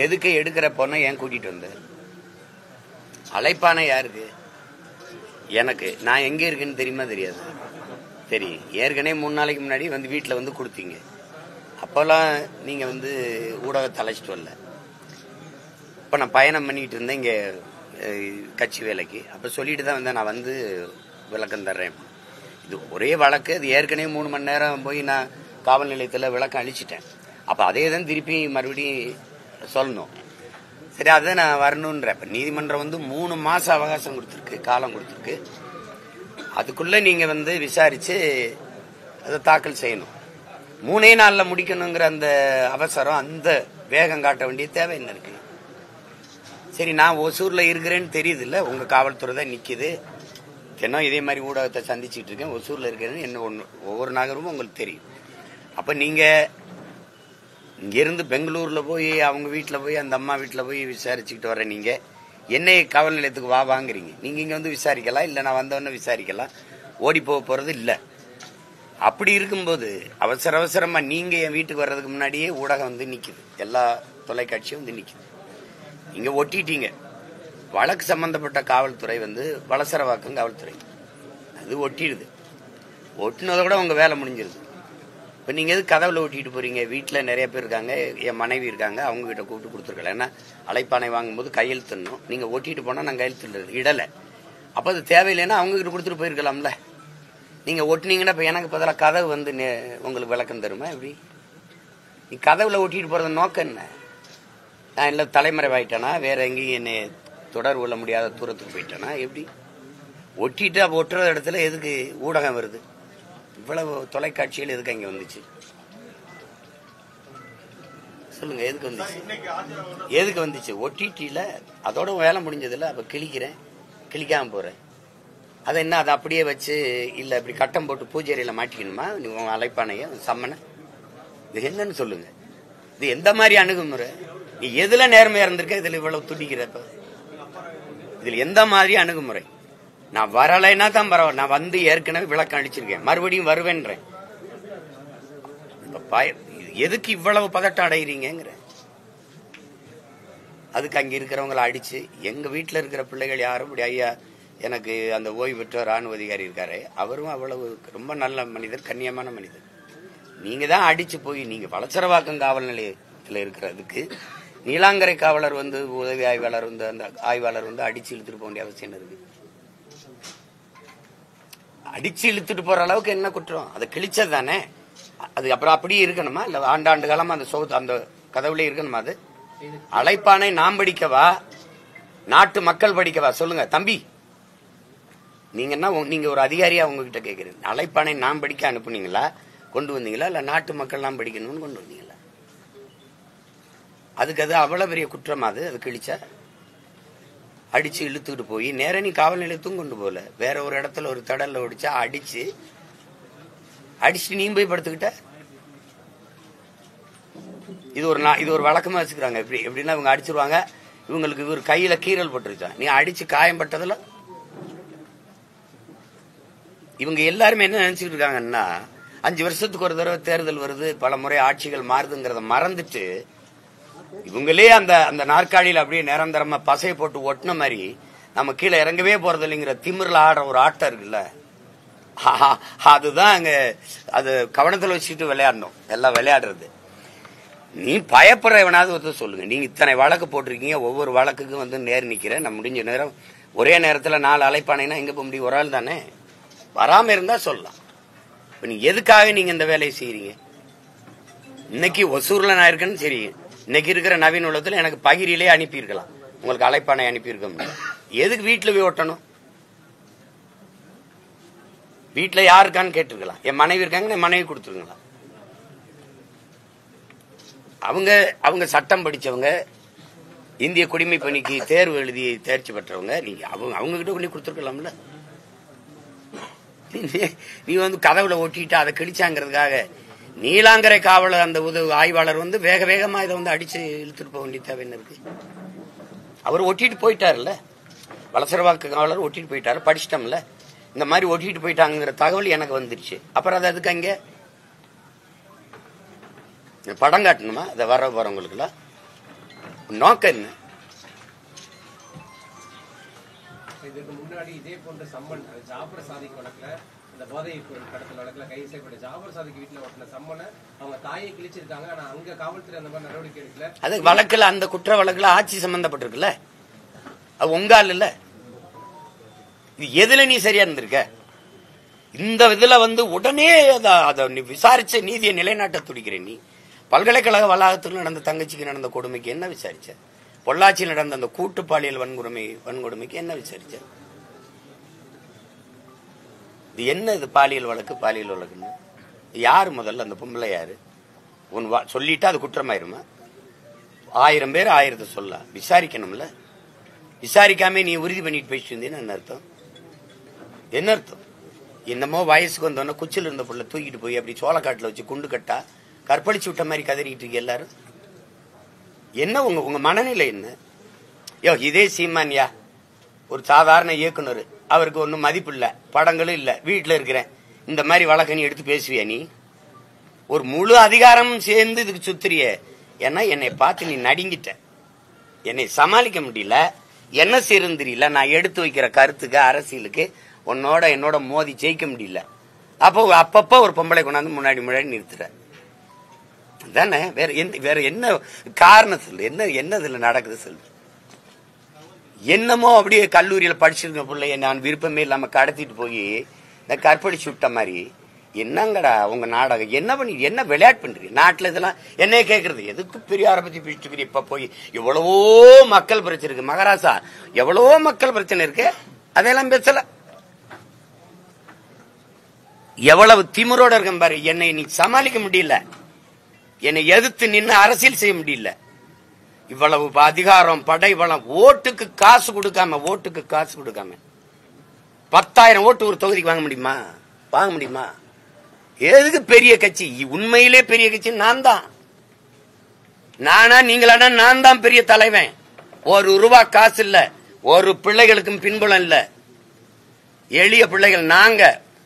எதுக்கு எடுக்கிற பொண்ணை ஏன் கூட்டிட்டு வந்த? அழைப்பானை யாருக்கு? எனக்கு. நான் எங்க இருக்குன்னு தெரியுமா தெரியாது? தெரியும். ஏற்கனவே 3 நாளைக்கு முன்னாடி வந்து வீட்டில் வந்து கொடுத்தீங்க. அப்போல்லாம் நீங்க வந்து ஊடகத்தை அழைச்சிட்டு வரல. இப்போ நான் பயணம் பண்ணிட்டு இருந்தேன் இங்கே கட்சி வேலைக்கு. அப்போ சொல்லிட்டு தான் வந்தேன், நான் வந்து விளக்கம் தர்றேன். இது ஒரே வழக்கு. அது ஏற்கனவே 3 மணி நேரம் போய் நான் காவல் நிலையத்தில் விளக்கம் அழிச்சிட்டேன். அப்போ அதே தான் திருப்பி மறுபடியும் சொல்லணும். சரி, அதை நான் வரணுன்ற. இப்போ நீதிமன்றம் வந்து 3 மாசம் அவகாசம் கொடுத்துருக்கு, காலம் கொடுத்துருக்கு. அதுக்குள்ள நீங்க வந்து விசாரிச்சு அதை தாக்கல் செய்யணும். 3 நாள்ல முடிக்கணுங்கிற அந்த அவசரம், அந்த வேகம் காட்ட வேண்டிய தேவை என்ன இருக்கு? சரி, நான் ஒசூர்ல இருக்கிறேன்னு தெரியுது இல்ல, உங்க காவல்துறை தான் நிக்குது. தினம் இதே மாதிரி ஊடகத்தை சந்திச்சுட்டு இருக்கேன். ஒசூர்ல இருக்கிறேன்னு என்ன ஒவ்வொரு நகரமும் உங்களுக்கு தெரியும். அப்ப நீங்க இங்க இருந்து பெங்களூர்ல போய் அவங்க வீட்டுல போய் அந்த அம்மா வீட்டுல போய் விசாரிச்சுக்கிட்டு வர நீங்க என்னை காவல் நிலையத்துக்கு வாங்குறீங்க. நீங்க இங்க வந்து விசாரிக்கலாம், இல்ல நான் வந்தவொடனே விசாரிக்கலாம். ஓடி போறது இல்ல. அப்படி இருக்கும்போது அவசர அவசரமா நீங்க என் வீட்டுக்கு வர்றதுக்கு முன்னாடியே ஊடகம் வந்து நிக்குது, எல்லா தொலைக்காட்சியும் வந்து நிக்குது. நீங்க ஒட்டிட்டீங்க. வழக்கு சம்பந்தப்பட்ட காவல்துறை வந்து வலசரவாக்கம் காவல்துறை, அது ஒட்டிடுது. ஒட்டினதை கூட உங்க வேலை முடிஞ்சிருது. இப்ப நீங்க எது கதவுல ஒட்டிட்டு போறீங்க? வீட்டுல நிறைய பேர் இருக்காங்க, என் மனைவி இருக்காங்க, அவங்க கிட்ட கூப்பிட்டு கொடுத்துருக்கலாம். ஏன்னா அழைப்பானை வாங்கும்போது கையெழுத்துணும். நீங்க ஒட்டிட்டு போனா நான் கையெழுத்து இடல. அப்ப அது தேவையில்லைன்னா அவங்க கிட்ட கொடுத்துட்டு போயிருக்கலாம்ல. நீங்க ஒட்டினீங்கன்னா இப்ப எனக்கு பதிலாக கதவு வந்து உங்களுக்கு விளக்கம் தருமா? எப்படி நீ கதவுல ஒட்டிட்டு போறது நோக்கம் என்ன? நான் இல்ல தலைமறைவாயிட்டேனா, வேற எங்கேயும் என்னை தொடர்பு கொள்ள முடியாத தூரத்துக்கு போயிட்டேனா? எப்படி ஒட்டிட்டு அப்ப ஒட்டுற இடத்துல எதுக்கு ஊடகம் வருது? இவ்வளவு தொலைக்காட்சிகள் எதுக்கு அங்க வந்துச்சு? சொல்லுங்க, எதுக்கு வந்துச்சு? எதுக்கு வந்துச்சு? ஒட்டிட்டில அதோட வேலை முடிஞ்சதுல. அப்ப கிழிக்கிறேன், கிழிக்காம போறேன். அதை என்ன அதை அப்படியே வச்சு இல்ல இப்படி கட்டம் போட்டு பூஜையில மாட்டிக்கணுமா? நீங்க அழைப்பானைய சம்மனை இது என்னன்னு சொல்லுங்க. இது எந்த மாதிரி அணுகுமுறை? நீ எதுல நேர்மையா இருந்திருக்க? இதுல இவ்வளவு துடிக்கிறப்ப இதுல எந்த மாதிரி அணுகுமுறை? நான் வரலைன்னா தான் பரவாயில்ல, நான் வந்து ஏற்கனவே விளக்கம் அடிச்சிருக்கேன், மறுபடியும் வருவேன்றேன். எதுக்கு இவ்வளவு பதட்டம் அடைகிறீங்கிற? அதுக்கு அங்க இருக்கிறவங்களை அடிச்சு, எங்க வீட்டுல இருக்கிற பிள்ளைகள் யாரும் இப்படி, ஐயா எனக்கு அந்த ஓய்வு பெற்ற ராணுவ அதிகாரி இருக்காரு, அவரும் அவ்வளவு ரொம்ப நல்ல மனிதர், கண்ணியமான மனிதர். நீங்க தான் அடிச்சு போய் நீங்க வலசரவாக்கம் காவல் நிலையத்தில் இருக்கிறதுக்கு நீலாங்கரை காவலர் வந்து உதவி ஆய்வாளர் வந்து அந்த ஆய்வாளர் வந்து அடிச்சு இழுத்துட்டு போக வேண்டிய அவசியம் இருக்கு? அடிச்சு இழுத்துட்டு போற அளவுக்கு என்ன குற்றம்? அதை கிழிச்சது தானே. அது அப்புறம் அப்படியே இருக்கணுமா? இல்ல ஆண்டாண்டு காலமா அந்த அந்த கதவுல இருக்கணுமா? அது அழைப்பானை நாம் படிக்கவா, நாட்டு மக்கள் படிக்கவா? சொல்லுங்க தம்பி, நீங்க என்ன, நீங்க ஒரு அதிகாரியா உங்ககிட்ட கேட்கிறேன். அழைப்பானை நாம் படிக்க அனுப்புனீங்களா, கொண்டு வந்தீங்களா, இல்ல நாட்டு மக்கள் நாம் படிக்கணும்னு கொண்டு வந்தீங்களா? அதுக்கு அது அவ்வளவு பெரிய குற்றமா? அது கிழிச்சா அடிச்சு இழுத்துட்டு போய் நேர நீ காவல் நிலையத்தும் கொண்டு போல, வேற ஒரு இடத்துல ஒரு தடல்ல ஒடிச்சா அடிச்சு நீ போய் படுத்துக்கிட்ட. இது ஒரு வழக்கமா வச்சுக்கிறாங்க. எப்படின்னா இவங்க அடிச்சிருவாங்க, இவங்களுக்கு இவர் கையில கீறல் பட்டுருச்சா, நீ அடிச்சு காயம் பட்டதுல இவங்க எல்லாருமே என்ன நினைச்சுட்டு இருக்காங்கன்னா, 5 வருஷத்துக்கு ஒரு தடவை தேர்தல் வருது, பல முறை ஆட்சிகள் மாறுதுங்கிறத மறந்துட்டு இவங்களே அந்த நாற்காலியில் அப்படியே நிரந்தரமா பசையை போட்டு ஒட்டின மாதிரி நம்ம கீழே இறங்கவே போறது இல்லைங்கிற திமிரில் ஆடுற ஒரு ஆட்டம் இருக்குல்ல, அதுதான் அங்க அது கவனத்தில் வச்சுட்டு விளையாடணும். எல்லாம் விளையாடுறது. நீ பயப்படுறவனாவது ஒருத்தர் சொல்லுங்க. நீங்க இத்தனை வழக்கு போட்டிருக்கீங்க, ஒவ்வொரு வழக்குக்கும் வந்து நேர் நிக்கிறேன், நான் முடிஞ்ச நேரம் ஒரே நேரத்தில் 4 அழைப்பானைனா எங்க போக முடியும்? ஒரு ஆள் தானே. வராம இருந்தா சொல்லலாம். இப்ப நீங்க எதுக்காக நீங்க இந்த வேலையை செய்யறீங்க? இன்னைக்கு ஒசூர்ல நான் இருக்கேன்னு சரி, இன்னைக்கு இருக்கிற நவீன உலகத்துல எனக்கு பகிரிலே அனுப்பியிருக்கலாம், உங்களுக்கு அழைப்பானை அனுப்பியிருக்க. எதுக்கு வீட்டுல போய் ஒட்டணும்? வீட்டுல யாருக்கான்னு கேட்டிருக்கலாம். என் மனைவி இருக்காங்க, என் மனைவி கொடுத்துருங்களா? அவங்க சட்டம் படிச்சவங்க, இந்திய குடிமை பணிக்கு தேர்வு எழுதி தேர்ச்சி பெற்றவங்க. நீங்க அவங்க கிட்ட கொண்டு கொடுத்துருக்கலாம்ல. நீ வந்து கதவுல ஒட்டிட்டு அதை கிழிச்சாங்கிறதுக்காக நீலாங்கரை காவலர் அந்த உதவி ஆய்வாளர் வந்து வேக வேகமா இதை வந்து அடிச்சு இழுத்துட்டு போக வேண்டிய தேவை என்ன இருக்கு? அவர் ஒட்டிட்டு போயிட்டாருல்ல, வலசரவாக்கு காவலர் ஒட்டிட்டு போயிட்டாரு, படிச்சிட்டோம்ல. இந்த மாதிரி ஒட்டிட்டு போயிட்டாங்கிற தகவல் எனக்கு வந்துருச்சு. அப்புறம் அது அதுக்கு அங்க படம் காட்டணுமா? அதை வர போறவங்களுக்குலாம் நோக்கம் என்ன? இதற்கு முன்னாடி இதே போன்ற சம்மன் ஜாபர் சாதிக் வழக்குல இந்த போதை கடத்தல் வழக்குல கைது செய்யப்பட்ட ஜாபர் சாதிக் வீட்டுல ஒட்டின சம்மனை அவங்க தாயை கிழிச்சிருக்காங்க. ஆனா அங்க காவல்துறை அந்த மாதிரி நடவடிக்கை எடுக்கல. அது வழக்குல, அந்த குற்ற வழக்குல ஆட்சி சம்பந்தப்பட்டிருக்குல்ல, அது உங்கால் இல்ல. இது எதுல நீ சரியா இருந்திருக்க? இந்த இதுல உடனே அதை விசாரிச்ச நீதியை நிலைநாட்ட துடிக்கிறேன். நீ பல்கலைக்கழக வளாகத்தில் நடந்த தங்கச்சிக்கு நடந்த கொடுமைக்கு என்ன விசாரிச்ச? பொள்ளாச்சியில் நடந்த அந்த கூட்டு பாலியல் வன்கொடுமைக்கு என்ன விசாரிச்ச? இது என்ன? இது பாலியல் வழக்குன்னு யாரு? முதல்ல அந்த பொம்பளை யாரு? சொல்லிட்டா அது குற்றமாயிருமா? 1000 பேர் 1000 சொல்ல விசாரிக்கணும்ல. விசாரிக்காம நீ உறுதி பண்ணிட்டு போயிட்டு இருந்தீன்னு என்ன அர்த்தம்? என்ன அர்த்தம்? என்னமோ வயசுக்கு வந்தோன்னா குச்சில் இருந்த பொருளை தூக்கிட்டு போய் அப்படி சோளக்காட்டுல வச்சு குண்டு கட்டா கற்பழிச்சு விட்ட மாதிரி கதறிட்டு இருக்கு எல்லாரும். என்ன உங்க மனநிலை என்ன? இதே சீமான்யா ஒரு சாதாரண இயக்குனர், அவருக்கு ஒன்னும் மதிப்பு இல்ல, படங்களும் இல்ல, வீட்டுல இருக்கிறேன், இந்த மாதிரி வழக்க நீ எடுத்து பேசுவியா? நீ ஒரு முழு அதிகாரம் சேர்ந்து இதுக்கு சுத்துறிய. ஏன்னா என்னை பார்த்து நீ நடுங்கிட்ட, என்னை சமாளிக்க முடியல, என்ன செய்யறது தெரியல. நான் எடுத்து வைக்கிற கருத்துக்கு, அரசியலுக்கு என்னோட மோதி ஜெயிக்க முடியல. அப்பப்ப ஒரு பொம்பளை கொண்டாந்து முன்னாடி நிறுத்துற தானே. வேற என்ன காரணம் சொல்லு? என்ன இதுல நடக்குது சொல்லு? என்னமோ அப்படியே கல்லூரியில படிச்சிருந்த பிள்ளைய நான் விருப்பமே இல்லாம கடத்திட்டு போய் இந்த கற்பழிச்சு விட்ட மாதிரி. என்னங்கடா உங்க நாடகம்? என்ன விளையாட்டு பண்றீங்க நாட்டுல? இதெல்லாம் என்னைய கேக்குறது எதுக்கு? பெரியார பத்தி பேசிட்டு இப்ப போய் எவ்வளவோ மக்கள் பிரச்சனை இருக்கு மகாராசா, எவ்வளவோ மக்கள் பிரச்சனை இருக்கு, அதெல்லாம் பேசல. எவ்வளவு திமிரோட இருக்க பாரு. என்னை நீ சமாளிக்க முடியல, என்னை எதிர்த்து நின்று அரசியல் செய்ய முடியல. இவ்வளவு அதிகாரம், படை பலம், ஓட்டுக்கு காசு கொடுக்காம 10,000 ஓட்டு ஒரு தொகுதிக்கு வாங்க முடியுமா? எதுக்கு பெரிய கட்சி? உண்மையிலே பெரிய கட்சி நான் தான். நானா நீங்களானா நான் தான் பெரிய தலைவன். ₹1 காசு இல்ல, ஒரு பிள்ளைகளுக்கும் பின்புலம் இல்ல, எளிய பிள்ளைகள் நாங்க.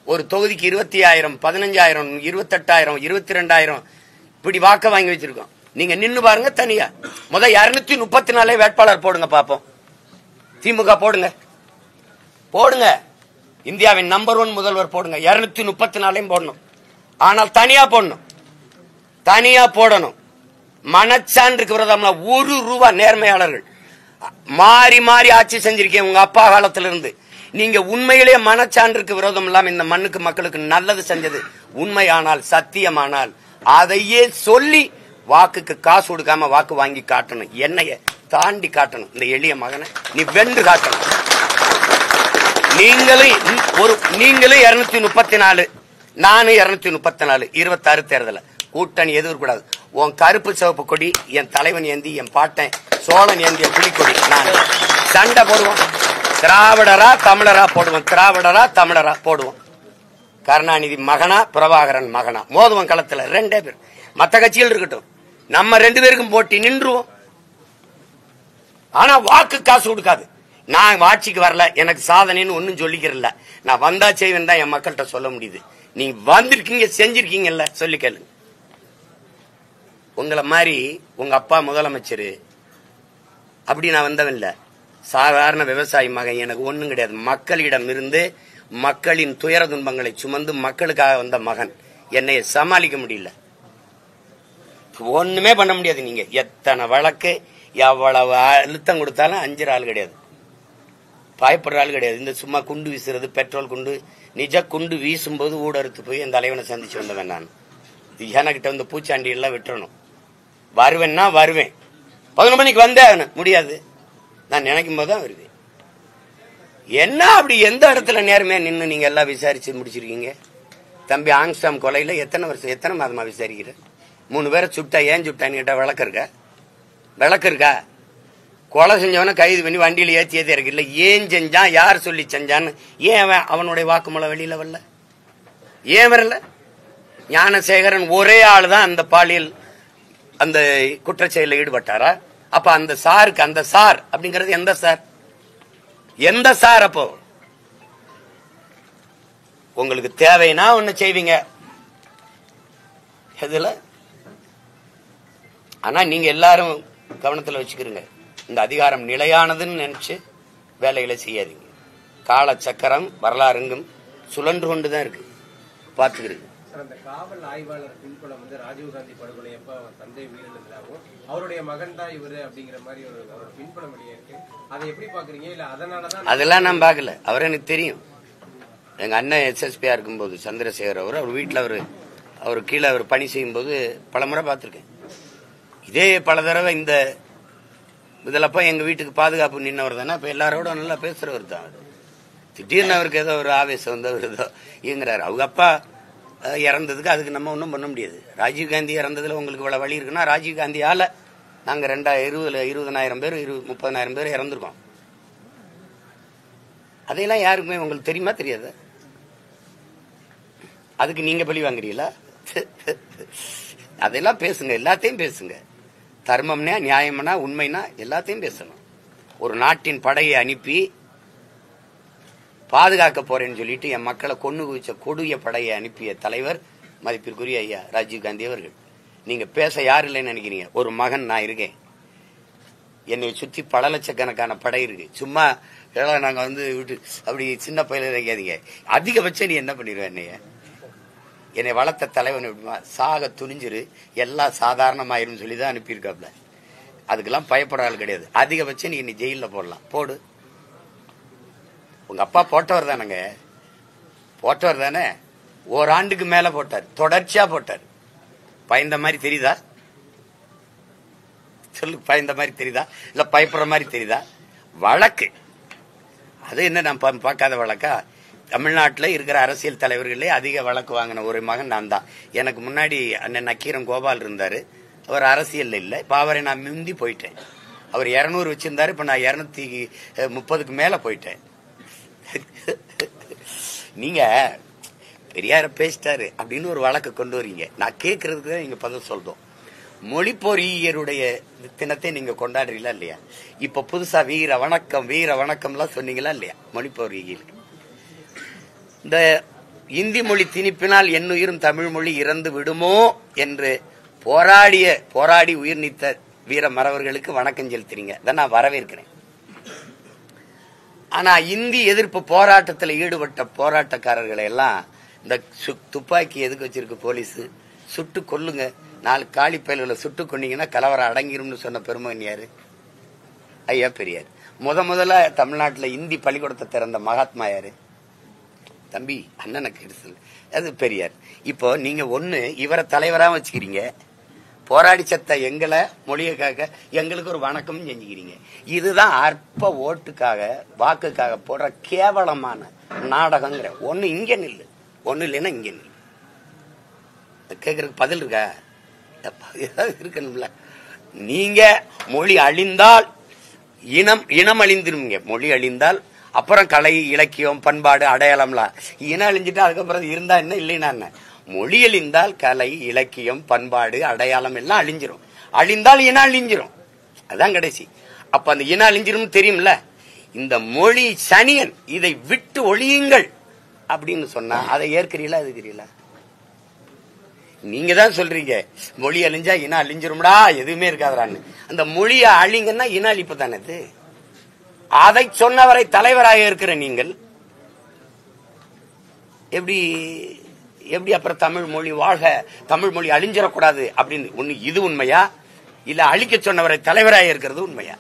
ஒரு தொகுதிக்கு 20,000, 15,000, 28,000, 22,000 இப்படி வாக்க வாங்கி வச்சிருக்கோம். நீங்க நின்னு பாருங்க தனியா. 234 வேட்பாளர் போடுங்க பாப்போம். திமுக போடுங்க, இந்தியாவின் நம்பர் 1 முதல்வர் போடுங்க. 234 போடணும். ஆனால் தனியா போடணும். மனச்சான்றுக்கு விரோதம்னா ₹1 நேர்மையாளர்கள் மாறி மாறி ஆட்சி செஞ்சிருக்கேன் உங்க அப்பா காலத்திலிருந்து. நீங்க உண்மையிலேயே மனச்சான்றுக்கு விரோதம் இல்லாம இந்த மண்ணுக்கு மக்களுக்கு நல்லது செஞ்சது உண்மையானால், சத்தியமானால் அதையே சொல்லி வாக்குக்கு காசு கொடுக்காம வாக்கு வாங்கி காட்டணும். என்னைய தாண்டி காட்டணும். இந்த எளிய மகனை நீ வென்று காட்டணும். நீங்களும் 234, நானும் 234. 26 தேர்தல கூட்டணி எதுவும் கூடாது. உன் கருப்பு சிவப்பு கொடி என் தலைவன் ஏந்தி, என் பாட்டன் சோழன் ஏந்திய புலிக்கொடி. நான் சண்டை போடுவோம். திராவிடரா தமிழரா போடுவோம். கருணாநிதி மகனா, பிரபாகரன் மகனா மோதுவன் களத்துல 2 பேர். மத்த கட்சிகள் இருக்கட்டும், நம்ம 2 பேருக்கும் போட்டி நின்றுவோம். ஆனா வாக்கு காசு கொடுக்காது. நான் ஆட்சிக்கு வரல, எனக்கு சாதனைன்னு ஒன்னும் சொல்லிக்கிறல, நான் வந்தா செய்வேன் தான் என் மக்கள்கிட்ட சொல்ல முடியுது. நீங்க வந்திருக்கீங்க, செஞ்சிருக்கீங்கல்ல, சொல்லி கேளு. உங்களை மாதிரி உங்க அப்பா முதலமைச்சர் அப்படி நான் வந்தவன் இல்ல. சாதாரண விவசாயி மகன். எனக்கு ஒண்ணும் கிடையாது. மக்களிடம் இருந்து மக்களின் துயர துன்பங்களை சுமந்து மக்களுக்காக வந்த மகன். என்னைய சமாளிக்க முடியல, ஒண்ணுமே பண்ண முடியாது. நீங்க எத்தனை வழக்கு, எவ்வளவு அழுத்தம் கொடுத்தாலும் அஞ்சுற ஆள் கிடையாது, பயப்படுற ஆள் கிடையாது. இந்த சும்மா குண்டு வீசுறது, பெட்ரோல் குண்டு, நிஜ குண்டு வீசும் போது ஊடறுத்து போய் என் தலைவனை சந்திச்சு வந்தவன் நான். எனக்கிட்ட பூச்சாண்டி எல்லாம் விட்டுறணும். வருவேன்னா வருவேன், 11 மணிக்கு வந்தேன் முடியாது. நான் நினைக்கும் போதுதான் வருவேன். என்ன அப்படி எந்த இடத்துல நேர்மையா நின்று நீங்க எல்லாம் விசாரிச்சு முடிச்சிருக்கீங்க? தம்பி ஆங்ஸ்டாம் கொலையில எத்தனை மாதமா விசாரிக்கிற? 3 பேரை சுட்டா ஏன் சுட்டான்னு கேட்டா விளக்கு இருக்கா? கொலை செஞ்சவன கைது பண்ணி வண்டியில ஏற்றியதே இருக்கு இல்ல. ஏன் செஞ்சான், யார் சொல்லி செஞ்சான்னு ஏன் அவனுடைய வாக்குமூலம் வெளியில வரல? ஏன் வரல? ஞானசேகரன் ஒரே ஆள் தான் அந்த பாலியல் அந்த குற்றச்செயலில் ஈடுபட்டாரா? அப்ப அந்த சாருக்கு, அந்த சார் அப்படிங்கிறது எந்த சார்? அப்போ உங்களுக்கு தேவைன்னா ஒண்ணு செய்வீங்க இதுல. ஆனா நீங்க எல்லாரும் கவனத்தில் வச்சுக்கிறீங்க. இந்த அதிகாரம் நிலையானதுன்னு நினைச்சு வேலைகளை செய்யாதீங்க. கால சக்கரம் வரலாறுங்கும் சுழன்று கொண்டுதான் இருக்கு, பார்த்துக்கிறீங்க. அந்த காவல் ஆய்வாளர் பின்புலம் ராஜீவ்காந்தி படுகொலை எப்ப அவர் தந்தை உயிரிழந்ததாகவும் அவருடைய மகன் தான் இவரு அப்படிங்கிற மாதிரி ஒரு பின்புலம் வெளியே இருக்கு. அதை எப்படி பாக்குறீங்க? இல்ல அதனாலதான் அதெல்லாம் நான் பார்க்கல. அவர் எனக்கு தெரியும். எங்க அண்ணன் SSPயா இருக்கும்போது சந்திரசேகர் அவர் வீட்டில் அவர் கீழே அவர் பணி செய்யும் போது பல முறை பார்த்துருக்கேன். இதே பல தடவை இந்த இதிலப்ப எங்க வீட்டுக்கு பாதுகாப்பு நின்னவர் தானே. இப்ப எல்லாரோட நல்லா பேசுறவர் தான். திடீர்னு அவருக்கு ஏதோ ஒரு ஆவேசம் வந்து அவர் ஏதோ இயங்குறாரு. அவங்க அப்பா இறந்ததுக்கு அதுக்கு நம்ம ஒன்றும் பண்ண முடியாது. ராஜீவ்காந்தி இறந்ததுல உங்களுக்கு இவ்வளவு வழி இருக்குன்னா ராஜீவ்காந்தியால நாங்க 2020 பேர் 30,000 பேர் இறந்துருக்கோம். அதையெல்லாம் யாருக்குமே உங்களுக்கு தெரியுமா தெரியாது? அதுக்கு நீங்க பழி வாங்குறீங்களா? அதெல்லாம் பேசுங்க, எல்லாத்தையும் பேசுங்க. தர்மம்னா, நியாயம்னா, உண்மைனா எல்லாத்தையும் பேசணும். ஒரு நாட்டின் படையை அனுப்பி பாதுகாக்க போறேன்னு சொல்லிட்டு என் மக்களை கொண்டு குவிச்ச கொடிய படையை அனுப்பிய தலைவர் மதிப்பிற்குரிய ஐயா ராஜீவ்காந்தி அவர்கள். நீங்க பேச யாரு இல்லைன்னு நினைக்கிறீங்க? ஒரு மகன் நான் இருக்கேன். என்னை சுத்தி பல லட்சக்கணக்கான படை இருக்கு. சும்மா நாங்க விட்டு அப்படி சின்ன பயில நினைக்காதீங்க. அதிகபட்சம் நீ என்ன பண்ணிடுவேன்? என்னை வளர்த்த தலைவன் எப்படிமா சாக துணிஞ்சிரு, எல்லாம் சாதாரணமாயிரும் சொல்லிதான் அனுப்பியிருக்காப்ல. அதுக்கெல்லாம் பயப்படுற ஆள் கிடையாது. அதிகபட்சம் நீ ஜெயில போடலாம், போடு. உங்க அப்பா போட்டவர் தானங்க, போட்டவர் தானே. ஓராண்டுக்கு மேல போட்டார், தொடர்ச்சியா போட்டார். பயந்த மாதிரி தெரியுதா? சொல்லு, பயந்த மாதிரி தெரியுதா? இல்ல பயப்படுற மாதிரி தெரியுதா? வழக்கு அது என்ன நான் பார்க்காத வழக்கா? தமிழ்நாட்டில் இருக்கிற அரசியல் தலைவர்களே அதிக வழக்கு வாங்கின ஒரு மகன் நான் தான். எனக்கு முன்னாடி அண்ணன் நக்கீரன் கோபால் இருந்தாரு. அவர் அரசியல் இல்லை. இப்ப அவரை நான் முந்தி போயிட்டேன். அவர் 200 வச்சிருந்தாரு. இப்ப நான் 230க்கு மேல போயிட்டேன். நீங்க பெரியார பேசிட்டாரு அப்படின்னு ஒரு வழக்கு கொண்டு வரீங்க. நான் கேட்கறதுக்கு தான் நீங்க பதில் சொல்றோம். மொழி பொறியியருடைய தினத்தை நீங்க கொண்டாடுறீங்களா இல்லையா? இப்ப புதுசா வீர வணக்கம் எல்லாம் சொன்னீங்களா இல்லையா? மொழி பொறியியல் இந்த இந்தி மொழி திணிப்பினால் என்னுயிரும் தமிழ் மொழி இறந்து விடுமோ என்று போராடி உயிர் நீத்த வீர மறவர்களுக்கு வணக்கம் செலுத்துறீங்க. அதான் நான் வரவேற்கிறேன். ஆனா இந்தி எதிர்ப்பு போராட்டத்தில் ஈடுபட்ட போராட்டக்காரர்களை எல்லாம் இந்த துப்பாக்கி எதுக்கு வச்சிருக்கு போலீஸ்? சுட்டு கொல்லுங்க, 4 காலி பயல்களை சுட்டு கொண்டீங்கன்னா கலவரம் அடங்கிரும்னு சொன்ன பெருமகன் யாரு? ஐயா பெரியார். முதல்ல தமிழ்நாட்டில் இந்தி பள்ளிக்கூடத்தை திறந்த மகாத்மா யாரு? தம்பி அண்ணனுக்கு எடுத்து அது பெரியார். இப்போ நீங்க இவரை தலைவரா வச்சுக்கிறீங்க, போராடி சத்த எங்களை மொழியை காக்க எங்களுக்கு ஒரு வணக்கம் செஞ்சுக்கிறீங்க. இதுதான் அற்ப ஓட்டுக்காக வாக்குக்காக போடுற கேவலமான நாடகங்கிற. ஒண்ணு இங்க நில்லு, ஒண்ணு இல்லைன்னா இங்க நில்லு. கேட்கறதுக்கு பதில் இருக்கா? ஏதாவது இருக்கணும்ல. நீங்க மொழி அழிந்தால் இனம் அழிந்துருவீங்க. மொழி அழிந்தால் அப்புறம் கலை இலக்கியம் பண்பாடு அடையாளம்லாம். இனம் அழிஞ்சிட்டு அதுக்கப்புறம் இருந்தா என்ன இல்லைன்னா என்ன? மொழி அழிந்தால் கலை இலக்கியம் பண்பாடு அடையாளம் எல்லாம் அழிஞ்சிரும். அழிந்தால் இனம் அழிஞ்சிரும். அதான் கடைசி. அப்ப அந்த இனம் அழிஞ்சிரும் தெரியும்ல. இந்த மொழி சனியன், இதை விட்டு ஒழியுங்கள் அப்படின்னு சொன்னா அதை ஏற்கிறீங்களா? எதுக்கிறீங்களா? நீங்க தான் சொல்றீங்க மொழி அழிஞ்சா இனம் அழிஞ்சிரும்டா, எதுவுமே இருக்காதான்னு. அந்த மொழியை அழிங்கன்னா இன அழிப்பு தானே இது. அதை சொன்னவரை தலைவராக இருக்கிற நீங்கள் எப்படி அப்புறம் தமிழ் மொழி வாழ்க, தமிழ் மொழி அழிஞ்சிடக்கூடாது அப்படின்னு ஒண்ணு இது உண்மையா? இல்ல அழிக்க சொன்னவரை தலைவராக இருக்கிறது உண்மையா?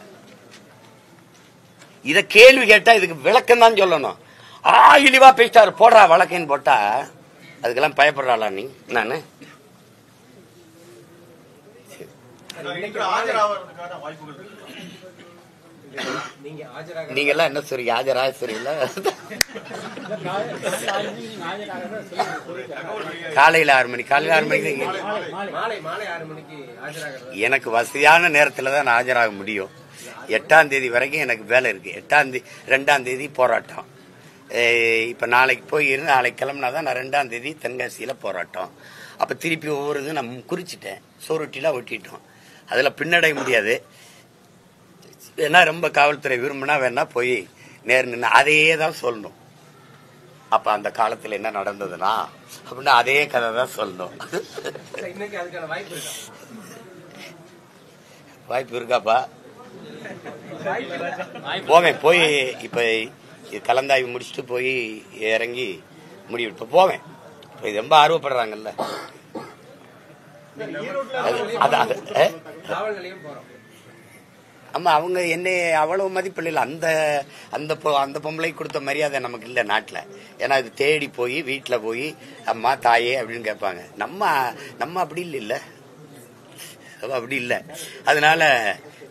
இத கேள்வி கேட்டா இதுக்கு விளக்கம் தான் சொல்லணும். இழிவா பேசிட்டாரு போடுறா வழக்கன்னு போட்டா அதுக்கெல்லாம் பயப்படுறாளா நீ? நானு நீங்க எல்லாம் என்ன சொல்றீங்க? ஆஜராக சொல்றீங்களா? காலையில 6 மணி, காலையில 6 மணிக்கு எனக்கு வசதியான நேரத்துல தான் நான் ஆஜராக முடியும். 8ஆம் தேதி வரைக்கும் எனக்கு வேலை இருக்கு. 2ஆம் தேதி போராட்டம். இப்ப நாளைக்கு போயிருந்து நாளைக்கு கிளம்புனாதான் நான் 2ஆம் தேதி தென்காசியில போராட்டம். அப்ப திருப்பி ஒவ்வொரு இது நான் குறிச்சிட்டேன், சோறுட்டிலாம் ஒட்டிட்டோம். அதுல பின்னடைய முடியாது. வேணா ரொம்ப காவல்துறை விரும்பினா வேணா போய் நேர் நின்று அதையே தான் சொல்லணும். அப்ப அந்த காலத்துல என்ன நடந்ததுன்னா அப்படின்னா அதே கதை தான் சொல்லணும். வாய்ப்பு இருக்காப்பா? போவேன். போய் இப்ப கலந்தாய்வு முடிச்சுட்டு போய் இறங்கி முடிவு இப்ப போவேன். இது ரொம்ப ஆர்வப்படுறாங்கல்ல. ஆமா, அவங்க என்ன அவ்வளவு மதிப்பு இல்லை. அந்த அந்த பொம்பளை கொடுத்த மரியாதை நமக்கு இல்ல நாட்டுல. ஏன்னா இது தேடி போய் வீட்டுல போய் அம்மா தாயே அப்படின்னு கேட்பாங்க. நம்ம அப்படி இல்ல அப்படி இல்ல. அதனால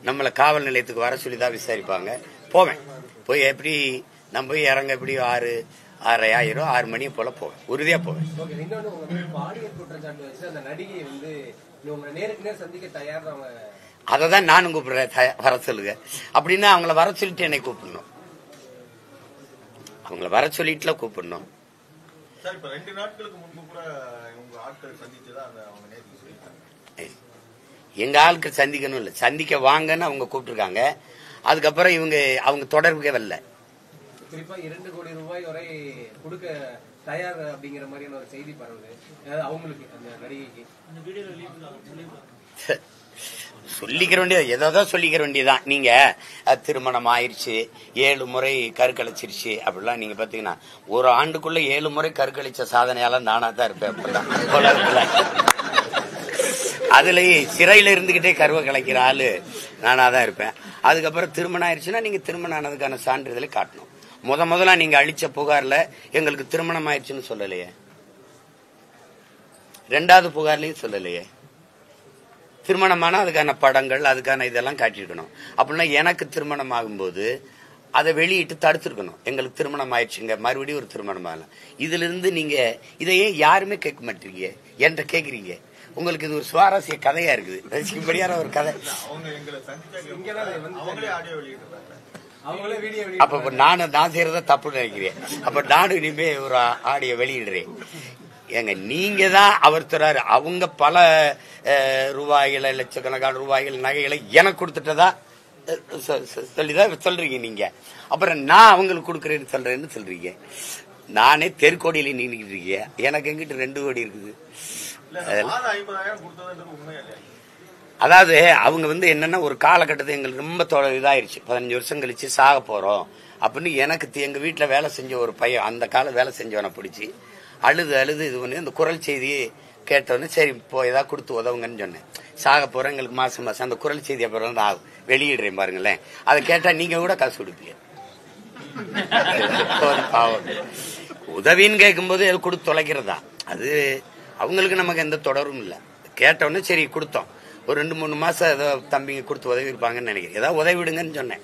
நம்மள காவல் நிலையத்துக்கு வர சொல்லிதான் விசாரிப்பாங்க. போவேன். போய் எப்படி நம்ம போய் இறங்க எப்படி 6:30 ஆயிரம் 6 மணி போல போவேன். உறுதியா போவேன். அததான் நானும் கூப்பிடுறேன், வர சொல்லுங்க அப்படின்னா. அவங்கள வர சொல்லிட்டு என்னை கூப்பிடணும். அவங்கள வர சொல்லிட்டுல கூப்பிடணும். எங்க ஆளுக்கு சந்திக்கணும் இல்ல, சந்திக்க வாங்கன்னு அவங்க கூப்பிட்டுருக்காங்க. அதுக்கப்புறம் அவங்க தொடர்புக்கே வரல. குறிப்பா 2 கோடி ரூபாய் வரை கொடுக்க தயார் அப்படிங்கிற மாதிரியான ஒரு செய்தி பரவுது. அவங்களுக்கு அந்த நடிகைக்கு சொல்லிக்கிற வேண்டியது ஏதோ சொல்லிக்கிற வேண்டியதுதான். நீங்க திருமணம் ஆயிடுச்சு, 7 முறை கருக்கழிச்சிருச்சு அப்படிலாம் நீங்க பாத்தீங்கன்னா, ஒரு ஆண்டுக்குள்ள 7 முறை கருக்கழிச்ச சாதனையால நானா தான் இருப்பேன். அப்படிதான் அதுலயே சிறையில இருந்துகிட்டே கருவை கலைக்கிற ஆளு நானா தான் இருப்பேன். அதுக்கப்புறம் திருமணம் ஆயிடுச்சுன்னா நீங்க திருமணம் ஆனதுக்கான சான்றிதழை காட்டணும். முதல்ல நீங்க அளிச்ச புகார்ல எங்களுக்கு திருமணம் ஆயிடுச்சுன்னு சொல்லலையே. 2வது புகார்லயும் சொல்லலையே. திருமணமான அதுக்கான படங்கள் அதுக்கான இதெல்லாம் காட்டியிருக்கணும். அப்படின்னா எனக்கு திருமணம் ஆகும்போது அதை வெளியிட்டு தடுத்திருக்கணும். எங்களுக்கு திருமணம் ஆயிடுச்சுங்க, மறுபடியும் ஒரு திருமணம் ஆகலாம். இதுல இருந்து நீங்க இதையே யாருமே கேட்க மாட்டீங்க, என்கிட்ட கேக்குறீங்க. உங்களுக்கு இது ஒரு சுவாரஸ்ய கதையா இருக்குது, ரசிக்கும்படியான ஒரு கதை. அப்ப நான் செய்யறத தப்பு நினைக்கிறேன். அப்ப நானும் இனிமே ஒரு ஆடியோ வெளியிடுறேன். ஏங்க நீங்க தான் அவர் தராரு. அவங்க பல ரூபாய்களை, லட்சக்கணக்கான ரூபாய்கள் நகைகளை எனக்கு கொடுத்துட்டதா சொல்லிதான் சொல்றீங்க நீங்க. அப்புறம் நான் அவங்களுக்கு கொடுக்கறேன்னு சொல்றீங்க. நானே தெருக்கோடியில நின்றுட்டு இருக்கேன். எனக்கு எங்கிட்ட 2 கோடி இருக்குது. அதாவது அவங்க என்னன்னா ஒரு காலகட்டத்தை எங்களுக்கு ரொம்ப இதாயிருச்சு. 15 வருஷம் கழிச்சு சாக போறோம் அப்படின்னு எனக்கு எங்க வீட்டுல வேலை செஞ்ச ஒரு பையன், அந்த கால வேலை செஞ்சவனை பிடிச்சி அழுது இது பண்ணி அந்த குரல் செய்தியை கேட்டோன்னு சரி இப்போ ஏதாவது கொடுத்து உதவுங்கன்னு சொன்னேன். சாக போறோம், எங்களுக்கு மாசம் அந்த குரல் செய்தி அப்புறம் நான் வெளியிடுறேன் பாருங்களேன். அதை கேட்டா நீங்க கூட காசு கொடுப்பீங்க. உதவின்னு கேட்கும்போது அது கொடுத்து தொலைக்கிறதா, அது அவங்களுக்கு நமக்கு எந்த தொடரும் இல்லை. கேட்டோன்னு சரி கொடுத்தோம். ஒரு 2-3 மாசம் ஏதோ தம்பிங்க கொடுத்து உதவி இருப்பாங்கன்னு நினைக்கிறேன். ஏதாவது உதவி விடுங்கன்னு சொன்னேன்.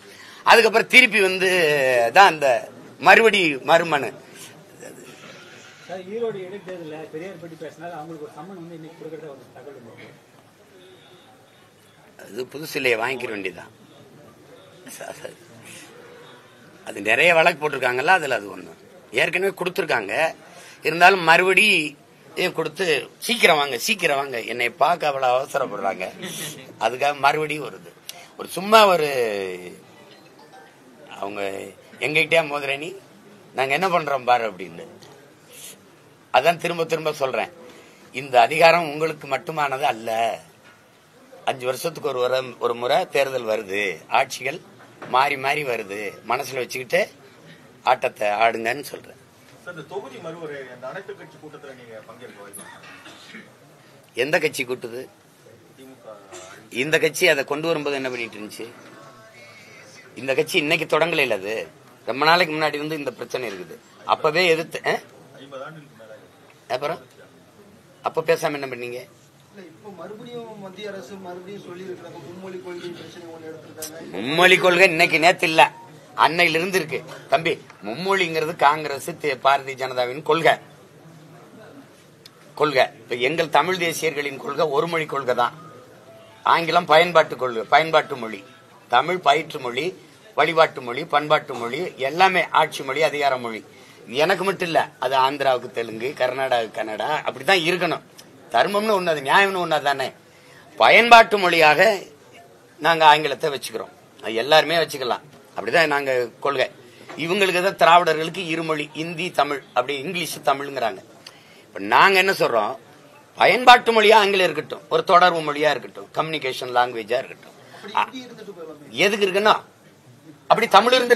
அதுக்கப்புறம் திருப்பி தான் அந்த மறுமனு. ஈரோடு இடைத்தேர்தலில் பெரியார் பற்றி பேசினாலும் அவங்களுக்கு ஒரு சம்மன் இன்னைக்கு கொடுக்கறத ஒரு தகவல். அது புதுசிலையை வாங்கிக்கிற வேண்டியதான். அது நிறைய வழக்கு போட்டிருக்காங்கல்ல, அதுல அது ஒண்ணு ஏற்கனவே கொடுத்துருக்காங்க. இருந்தாலும் மறுபடி கொடுத்து சீக்கிரம் வாங்க என்னை பார்க்க அவ்வளவு அவசரப்படுறாங்க. அதுக்காக மறுபடியும் வருது. ஒரு சும்மா அவங்க எங்ககிட்டயா மோதிரணி நாங்க என்ன பண்றோம் பாரு அப்படின்னு. அதான் திரும்ப சொல்றேன், இந்த அதிகாரம் உங்களுக்கு மட்டுமானது அல்ல. 5 வருஷத்துக்கு ஒரு முறை தேர்தல் வருது, ஆட்சிகள் மாறி வருது. மனசுல வச்சுக்கிட்டு ஆட்டத்தை ஆடுங்கன்னு சொல்றேன். எந்த கட்சி கூட்டுது? இந்த கட்சி அதை கொண்டு வரும்போது என்ன பண்ணிட்டு இருந்துச்சு? இந்த கட்சி இன்னைக்கு தொடங்கல. அது ரொம்ப நாளைக்கு முன்னாடி இந்த பிரச்சனை இருக்குது. அப்பவே எதிர்த்து அப்புறம் அப்ப பேசாம என்ன பண்ணீங்க? மும்மொழி கொள்கை இன்னைக்கு நேத்து இல்ல, அன்னையில இருந்து இருக்கு தம்பி. மும்மொழிங்கிறது காங்கிரஸ் பாரதிய ஜனதாவின் கொள்கை. இப்ப எங்கள் தமிழ் தேசியர்களின் கொள்கை ஒரு மொழி கொள்கை தான். ஆங்கிலம் பயன்பாட்டு மொழி, தமிழ் பயிற்று மொழி, வழிபாட்டு மொழி, பண்பாட்டு மொழி, எல்லாமே ஆட்சி மொழி, அதிகார மொழி. எனக்கு மட்டும் இல்ல, அது ஆந்திராவுக்கு தெலுங்கு, கர்நாடகாவுக்கு கன்னடா, அப்படித்தான் இருக்கணும். தர்மம்னு ஒண்ணு, அது நியாயம்னு ஒண்ணு தானே. பயன்பாட்டு மொழியாக நாங்க ஆங்கிலத்தை வச்சுக்கிறோம், எல்லாருமே வச்சுக்கலாம். அப்படிதான் நாங்க கொள்கை. இவங்களுக்கு தான் திராவிடர்களுக்கு இருமொழி, இந்தி தமிழ், அப்படி இங்கிலீஷ் தமிழ்ங்கிறாங்க. இப்ப நாங்க என்ன சொல்றோம், பயன்பாட்டு மொழியா ஆங்கிலம் இருக்கட்டும், ஒரு தொடர்பு மொழியா இருக்கட்டும், கம்யூனிகேஷன் லாங்குவேஜா இருக்கட்டும். எதுக்கு இருக்குன்னா அப்படி தமிழ் இருந்து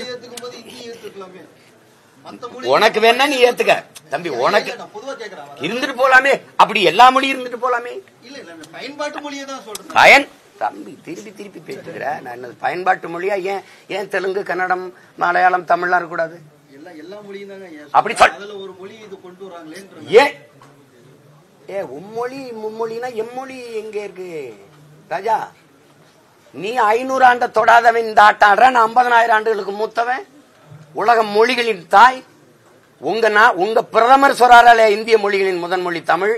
உனக்கு வேணா நீ ஏத்துக்க தம்பி, உனக்கு இருந்துட்டு போலாமே, அப்படி எல்லா மொழியும் இருந்துட்டு போலாமே. பயன்பாட்டு மொழியை தான் சொல்றேன் தம்பி, திருப்பி திருப்பி பேசுகிற. நான் என்ன பயன்பாட்டு மொழியா? ஏன் ஏன் தெலுங்கு, கன்னடம், மலையாளம், தமிழ்லாம் இருக்கக்கூடாது? எல்லா மொழியும் தாங்க. அப்படி அதுல ஒரு மொழி இது கொண்டு வராங்களே. ஏன் உம்மொழி மும்மொழினா எம்மொழி எங்க இருக்கு ராஜா? நீ 500 ஆண்டை தொடாதவன் இந்த ஆட்டாடுற, நான் 50,000 ஆண்டுகளுக்கு மூத்தவன், உலக மொழிகளின் தாய். உங்க பிரதமர் சொல்றாரே இந்திய மொழிகளின் முதன்மொழி தமிழ்,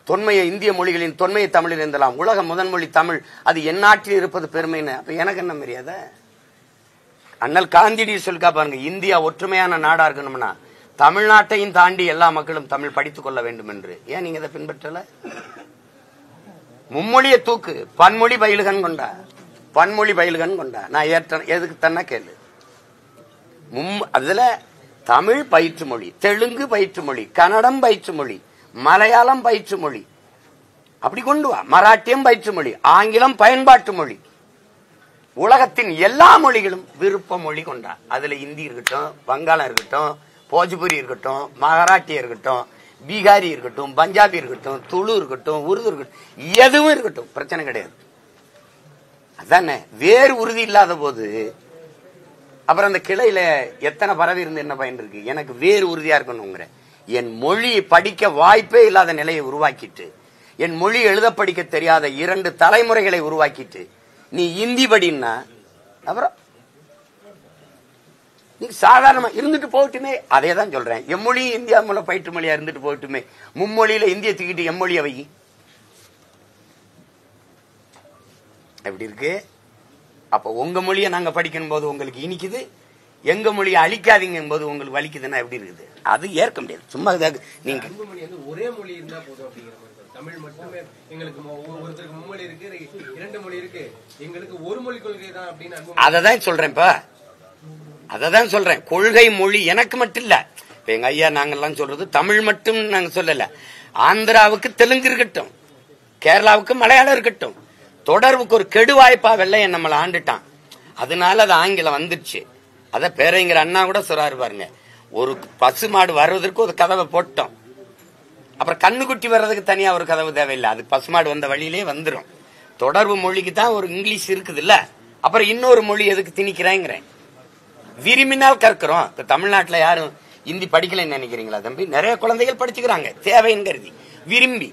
தொன்மையை இந்திய மொழிகளின் தொன்மையை தமிழில் இருந்தலாம், உலக முதன்மொழி தமிழ், அது என் நாட்டில் இருப்பது பெருமைன்னு. அப்ப எனக்கு என்ன மரியாதை? அண்ணல் காந்தியடி சொல்லிக்கா பாருங்க, இந்தியா ஒற்றுமையான நாடா இருக்கணும்னா தமிழ்நாட்டையும் தாண்டி எல்லா மக்களும் தமிழ் படித்துக் கொள்ள வேண்டும் என்று. ஏன் நீங்க இதை பின்பற்றல? மும்மொழியை தூக்கு, பன்மொழி பயிலுகன் கொண்டா, பன்மொழி பயிலுகன் கொண்டா. நான் ஏற்ற எதுக்கு தானே கேளு. அதுல தமிழ் பயிற்று மொழி, தெலுங்கு பயிற்று மொழி, கன்னடம் பயிற்று மொழி, மலையாளம் பயிற்று மொழி, அப்படி கொண்டு வா. மராட்டியம் பயிற்று மொழி, ஆங்கிலம் பயன்பாட்டு மொழி, உலகத்தின் எல்லா மொழிகளும் விருப்ப மொழி கொண்டா. அதுல இந்தி இருக்கட்டும், வங்காளம் இருக்கட்டும், போஜ்புரி இருக்கட்டும், மராட்டி இருக்கட்டும், பீகாரி இருக்கட்டும், பஞ்சாபி இருக்கட்டும், துளு இருக்கட்டும், உருது இருக்கட்டும், எதுவும் இருக்கட்டும், பிரச்சனை கிடையாது. அதானே வேறு உறுதி இல்லாத போது அப்புறம் அந்த கிளையில எத்தனை பறவை இருந்து என்ன பயன் இருக்கு? எனக்கு வேறு உறுதியா இருக்கணுங்கிற. என் மொழி படிக்க வாய்ப்பே இல்லாத நிலையை உருவாக்கிட்டு, என் மொழி எழுத படிக்க தெரியாத 2 தலைமுறைகளை உருவாக்கிட்டு நீ இந்தி படின்னா அப்புறம் நீ சாதாரணமா இருந்துட்டு போகட்டுமே. அதே தான் சொல்றேன், எம்மொழி இந்தியா மூலம் பயிற்று மொழியா இருந்துட்டு போகட்டுமே. மும்மொழியில இந்திய தூக்கிட்டு எம்மொழியை வை. எப்படி இருக்கு? அப்ப உங்க மொழியை நாங்க படிக்கணும் போது உங்களுக்கு இனிக்குது, எங்க மொழியை அழிக்காதீங்க போது உங்களுக்கு வலிக்குதுன்னா எப்படி இருக்குது? அது ஏற்க முடியாது. சும்மா நீங்க ஒரே மொழி இருந்தா போதும் அப்படிங்கிற மாதிரி. தமிழ் மட்டுமே எங்களுக்கு ஒருத்தருக்கு மும்மொழி இருக்கு, 2 மொழி இருக்கு, எங்களுக்கு ஒரு மொழி கொள்கை தான் அப்படின்னு அததான் சொல்றேன். இப்ப அததான் சொல்றேன், கொள்கை மொழி எனக்கு மட்டும் இல்ல. இப்ப எங்க ஐயா நாங்கெல்லாம் சொல்றது தமிழ் மட்டும் நாங்க சொல்லல. ஆந்திராவுக்கு தெலுங்கு இருக்கட்டும், கேரளாவுக்கு மலையாளம் இருக்கட்டும், தொடர்புக்கு ஒரு கெடு வாய்ப்பா வெள்ளையன் நம்மளை ஆண்டுட்டான். அதனால அது ஆங்கிலம் வந்துருச்சு. அத பேரறிஞர் அண்ணா கூட சொல்றாரு பாருங்க, ஒரு பசு மாடு வர்றதற்கு ஒரு கதவை போட்டோம், அப்புறம் கண்ணுக்குட்டி வர்றதுக்கு தனியா ஒரு கதவு தேவையில்லை, அது பசுமாடு வந்த வழியிலே வந்துடும். தொடர்பு மொழிக்கு தான் ஒரு இங்கிலீஷ் இருக்குது இல்ல, அப்புறம் இன்னொரு மொழி எதுக்கு திணிக்கிறேங்கிறேன். விரும்பினால் கற்கிறோம். இப்ப தமிழ்நாட்டுல யாரும் இந்தி படிக்கலன்னு நினைக்கிறீங்களா தம்பி? நிறைய குழந்தைகள் படிச்சுக்கிறாங்க தேவைன்னு கருதி, விரும்பி.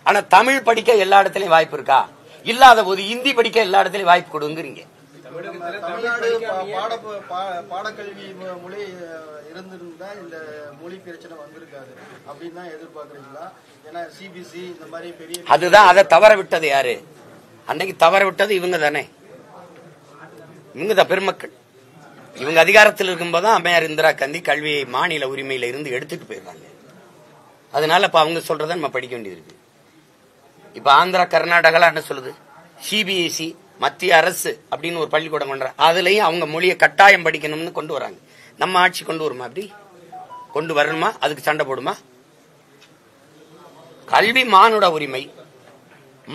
ஆனா தமிழ் படிக்க எல்லா இடத்துலயும் வாய்ப்பு இருக்கா? இல்லாத போது இந்தி படிக்க எல்லா இடத்துலயும் வாய்ப்பு கொடுங்கிறீங்க. தமிழ்நாடு பாடக்கல்வி மொழி இருந்திருந்தா இந்த மொழி பிரச்சனை வந்திருக்காது அப்படின்னு தான் எதிர்பார்க்கறீங்களா? ஏன்னா சிபிசி இந்த மாதிரி பெரிய அதுதான். அதை தவற விட்டது யாரு? அன்னைக்கு தவற விட்டது இவங்க தானே. இவங்க தான் பெருமக்கள். இவங்க அதிகாரத்தில் இருக்கும்போது அம்மையார் இந்திரா காந்தி கல்வியை மாநில உரிமையில இருந்து எடுத்துட்டு போயிருக்காங்க. அதனால இப்ப அவங்க சொல்றத நம்ம படிக்க வேண்டியது இருக்கு. இப்ப ஆந்திரா கர்நாடகா என்ன சொல்லுது? சிபிஎஸ்இ மத்திய அரசு அப்படின்னு ஒரு பள்ளிக்கூடம் கொண்டு அதுலயும் அவங்க மொழியை கட்டாயம் படிக்கணும்னு கொண்டு வராங்க. நம்ம ஆட்சி கொண்டு வருமா? அப்படி கொண்டு வரணுமா? அதுக்கு சண்டை போடுமா? கல்வி மானுட உரிமை,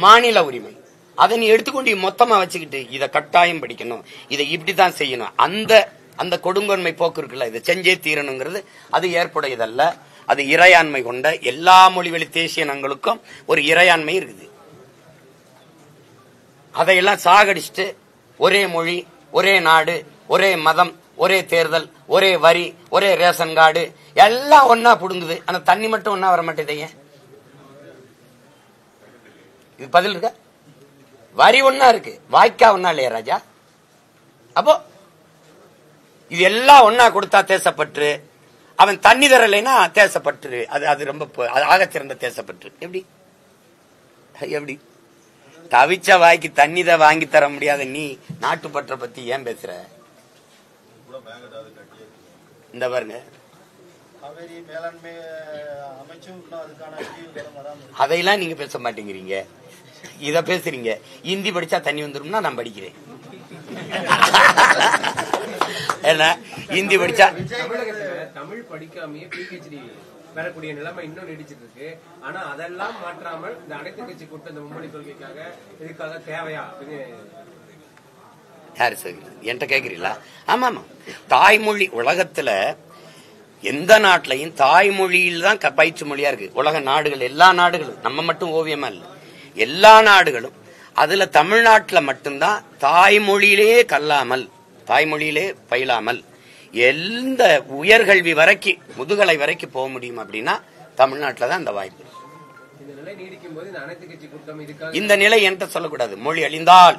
மாநில உரிமை, அதை நீ எடுத்துக்கொண்டு மொத்தமா வச்சுக்கிட்டு இதை கட்டாயம் படிக்கணும், இதை இப்படித்தான் செய்யணும், அந்த கொடுங்கொன்மை போக்கு இருக்குல்ல, இதை செஞ்சே தீரணுங்கிறது அது ஏற்புடையதல்ல. அது இறையாண்மை கொண்ட எல்லா மொழிவழி தேசிய இனங்களுக்கும் ஒரு இறையாண்மை இருக்குது. அதையெல்லாம் சாகடிச்சுட்டு ஒரே மொழி, ஒரே நாடு, ஒரே மதம், ஒரே தேர்தல், ஒரே வரி, ஒரே ரேஷன் கார்டு எல்லாம் ஒன்னா புடுங்குது. ஆனா தண்ணி மட்டும் ஒன்னா வர மாட்டேங்க. இது பதில் இருக்க? வரி ஒன்னா இருக்கு, வாய்க்கா ஒன்னா இல்லையா ராஜா? அப்போ இது எல்லாம் ஒன்னா கொடுத்தா தேசப்பற்று, அவன் தண்ணி தரலைன்னா தேசப்பற்று, அது ரொம்ப ஆகச்சிறந்த தேசப்பற்று. எப்படி எப்படி தவிச்ச வாய்க்கு தண்ணித வாங்கி தர முடியாத நீ நாட்டுப்பற்ற பத்தி ஏன் பேசுற? இந்த பாருங்க, அதையெல்லாம் நீங்க பேச மாட்டேங்கிறீங்க, இத பேசுறீங்க. இந்தி படிச்சா தண்ணி வந்துரும்னா நான் படிக்கிறேன். என்ன இந்தி படிச்சா தமிழ் படிக்காமயே பிஹெச்டி பெறக்கூடிய நிலைமை இன்னும் நீடிச்சிட்டு இருக்கு. ஆனா அதெல்லாம் மாற்றாமல் இந்த அனைத்து கட்சி கூட்ட இந்த மும்மொழி கொள்கைக்காக இதுக்காக தேவையா அப்படின்னு யாரு சொல்கிறது? என்கிட்ட கேட்குறீங்களா? ஆமா ஆமா. தாய்மொழி உலகத்துல எந்த நாட்டிலையும் தாய்மொழியில் தான் பயிற்று மொழியா இருக்கு. உலக நாடுகள், எல்லா நாடுகளும், நம்ம மட்டும் ஓவியமா இல்லை, எல்லா நாடுகளும். அதுல தமிழ்நாட்டுல மட்டும்தான் தாய்மொழியிலே கல்லாமல், தாய்மொழியிலே பயிலாமல் எந்த உயர்கல்வி வரைக்கும், முதுகலை வரைக்கும் போக முடியும் அப்படின்னா தமிழ்நாட்டில் தான் அந்த வாய்ப்பு. இந்த நிலை என்கிட்ட சொல்லக்கூடாது. மொழி அழிந்தால்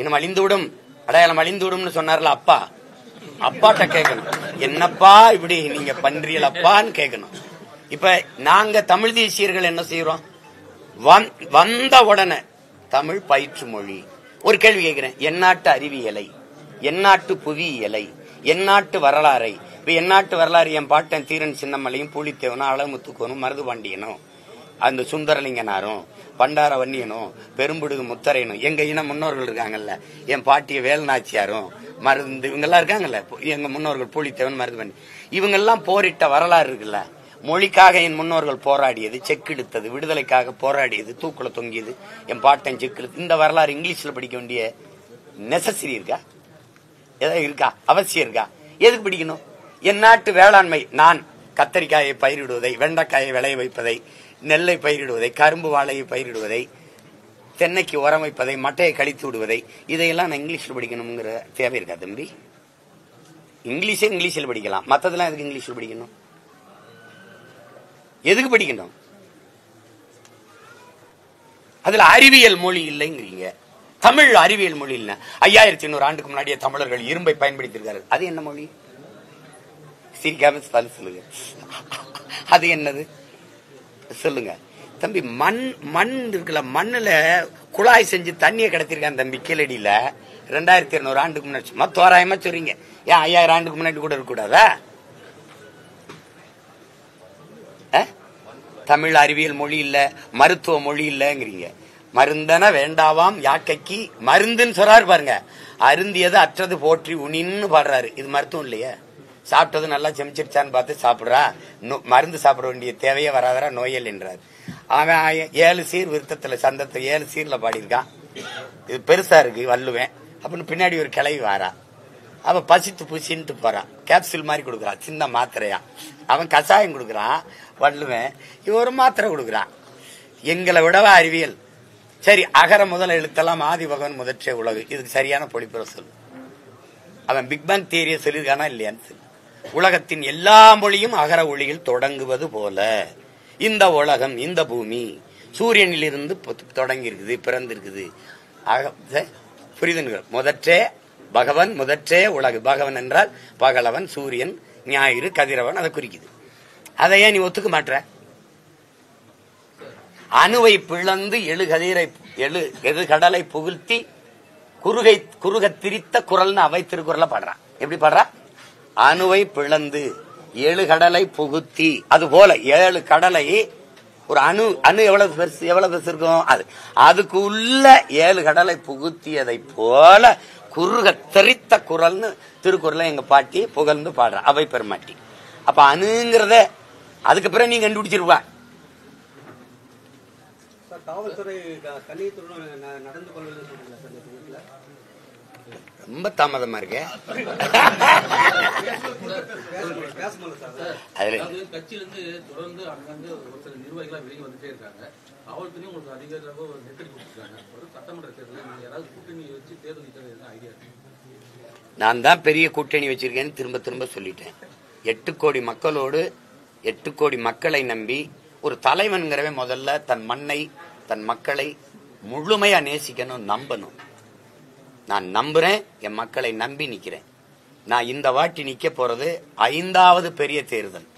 இனம் அழிந்துவிடும், அடையாளம் அழிந்துவிடும் சொன்னார்ல அப்பா, அப்பாட்ட கேட்கணும், என்னப்பா இப்படி நீங்க பண்றீங்களாப்பான்னு கேட்கணும். இப்ப நாங்க தமிழ் தேசியர்கள் என்ன செய்யறோம்? வந்த உடனே தமிழ் பயிற்று மொழி. ஒரு கேள்வி கேட்கிறேன், எந்நாட்டு அறிவியலை, எந்நாட்டு புவியியலை, எந்நாட்டு வரலாறை, இப்ப எந்நாட்டு வரலாறு என் பாட்டன் தீரன் சின்னமலையும் பூலித்தேவனும் அழகுமுத்துக்கோனும் மருதுபாண்டியனும் அந்த சுந்தரலிங்கனாரும் பண்டார வன்னியனும் பெரும்புடுகு முத்தரையனும் எங்க இன முன்னோர்கள் இருக்காங்கல்ல, என் பாட்டிய வேல்நாச்சியாரும் மருந்து இவங்கெல்லாம் இருக்காங்கல்ல, எங்க முன்னோர்கள் பூலித்தேவன் மருதுபாண்டி, இவங்கெல்லாம் போரிட்ட வரலாறு இருக்குல்ல. மொழிக்காக என் முன்னோர்கள் போராடியது, செக்கெடுத்தது, விடுதலைக்காக போராடியது, தூக்குல தொங்கியது, என் பாட்டன் செக்கெடுத்து, இந்த வரலாறு இங்கிலீஷ்ல படிக்க வேண்டிய நெசசரி இருக்கா? ஏதாவது இருக்கா? அவசியம் இருக்கா? எதுக்கு படிக்கணும்? என் நாட்டு வேளாண்மை, நான் கத்தரிக்காயை பயிரிடுவதை, வெண்டைக்காயை விளைய வைப்பதை, நெல்லை பயிரிடுவதை, கரும்பு வாழையை பயிரிடுவதை, தென்னைக்கு உரம் வைப்பதை, மட்டையை கழித்து விடுவதை, இதையெல்லாம் நான் இங்கிலீஷ்ல படிக்கணுங்கிற தேவை இருக்கா தம்பி? இங்கிலீஷில் படிக்கலாம், மற்றதெல்லாம் எதுக்கு இங்கிலீஷ்ல படிக்கணும்? எதுக்கு படிக்கணும்? அதுல அறிவியல் மொழி இல்லைங்கிறீங்க. தமிழ் அறிவியல் மொழி இல்ல. 5800 ஆண்டுக்கு முன்னாடியே தமிழர்கள் இரும்பை பயன்படுத்தியிருக்காரு. அது என்ன மொழி? சிரிக்காம சொல்லுங்க, அது என்னது சொல்லுங்க தம்பி. மண் இருக்குல்ல, மண்ணுல குழாய் செஞ்சு தண்ணியை கடத்திருக்கான் தம்பி கீழடியில. 2200 ஆண்டுக்கு முன்னாடி. சும்மா தோராயமா சொல்றீங்க, ஏன் 5000 ஆண்டுக்கு முன்னாடி கூட இருக்கக்கூடாதா? தமிழ் அறிவியல் மொழி இல்ல, மருத்துவ மொழி இல்லங்கிறீங்க. மருந்தன வேண்டாவாம் யாக்கைக்கு மருந்துன்னு சொல்றாரு பாருங்க. அருந்தியது அற்றது போற்றி உனின்னு பாடுறாரு. இது மருத்துவம் இல்லையா? சாப்பிட்டது நல்லா செமிச்சிருச்சான்னு பார்த்து சாப்பிடுறா, மருந்து சாப்பிட வேண்டிய தேவையே வராதரா நோயல் என்றார். அவன் 7 சீர் விருத்தத்துல சந்தத்தை 7 சீர்ல பாடியிருக்கான். இது பெருசா இருக்கு வள்ளுவேன் அப்படின்னு பின்னாடி ஒரு கிளவி வாரா. அவன் பசித்து பூசின்ட்டு போறான், கேப்சூல் மாதிரி கொடுக்குறான், சின்ன மாத்திரையா. அவன் கஷாயம் கொடுக்குறான் வள்ளுவன், இவன் ஒரு மாத்திரை கொடுக்குறான். எங்களை விடவா அறிவியல்? சரி, அகர முதல எழுத்தெல்லாம் ஆதி பகவன் முதற்றே உலகு, இதுக்கு சரியான பொழிப்புற சொல்லு. அவன் பிக் பேங் தியரியை சொல்லியிருக்கானா இல்லையான்னு சொல்லு. உலகத்தின் எல்லா மொழியும் அகர ஒளியில் தொடங்குவது போல இந்த உலகம், இந்த பூமி சூரியனிலிருந்து தொடங்கி இருக்குது, பிறந்திருக்குது. புரிதுங்க? முதற்றே பகவன், முதற்றே உலகு. பகவன் என்றால் பகலவன், சூரியன், ஞாயிறு, கதிரவன், அதை குறிக்குது. அதை ஏன் நீ ஒத்துக்க மாட்ட? அணுவை பிளந்து எழுகடலை புகுத்தி குறுக திரித்த குரல்னு அவை திருக்குறளை பாடுறான். எப்படி பாடுறா? அணுவை பிளந்து 7 கடலை புகுத்தி. அது போல 7 கடலை ஒரு அணு எவ்வளவு பெருசு இருக்கும், அதுக்கு உள்ள 7 கடலை புகுத்தியதை போல குறுக தெரித்த குரல்னு திருக்குறளை எங்க பாட்டி புகழ்ந்து பாடுற அவை பெருமாட்டி. அப்ப அணுங்கிறத அதுக்கு பிறகு நீ கண்டுபிடிச்சிருவா. காவல்துறை நடந்து கொள்வது ரொம்ப தாமதமா இருக்கு. கட்சியிலிருந்து தொடர்ந்து அங்கிருந்து ஒரு சில நிர்வாகிகளா வெளியே வந்துட்டே இருக்காங்க. காவல்துறையும் உங்களுக்கு அதிகாரியாக ஒரு நெருக்கடி கொடுத்துருக்காங்க. ஒரு சட்டமன்ற தேர்தலில் நீங்க யாராவது கூட்டணி வச்சு தேர்தல் நிற்கிறது ஐடியா இருக்கு? நான் தான் பெரிய கூட்டணி வச்சிருக்கேன்னு திரும்ப திரும்ப சொல்லிட்டேன். 8 கோடி மக்களோடு 8 கோடி மக்களை நம்பி ஒரு தலைவன்கிறவன் முதல்ல தன் மண்ணை, தன் மக்களை முழுமையா நேசிக்கணும், நம்பணும். நான் நம்புறேன், என் மக்களை நம்பி நிக்கிறேன். நான் இந்த வாட்டி நிக்க போறது 5வது பெரிய தேர்தல்.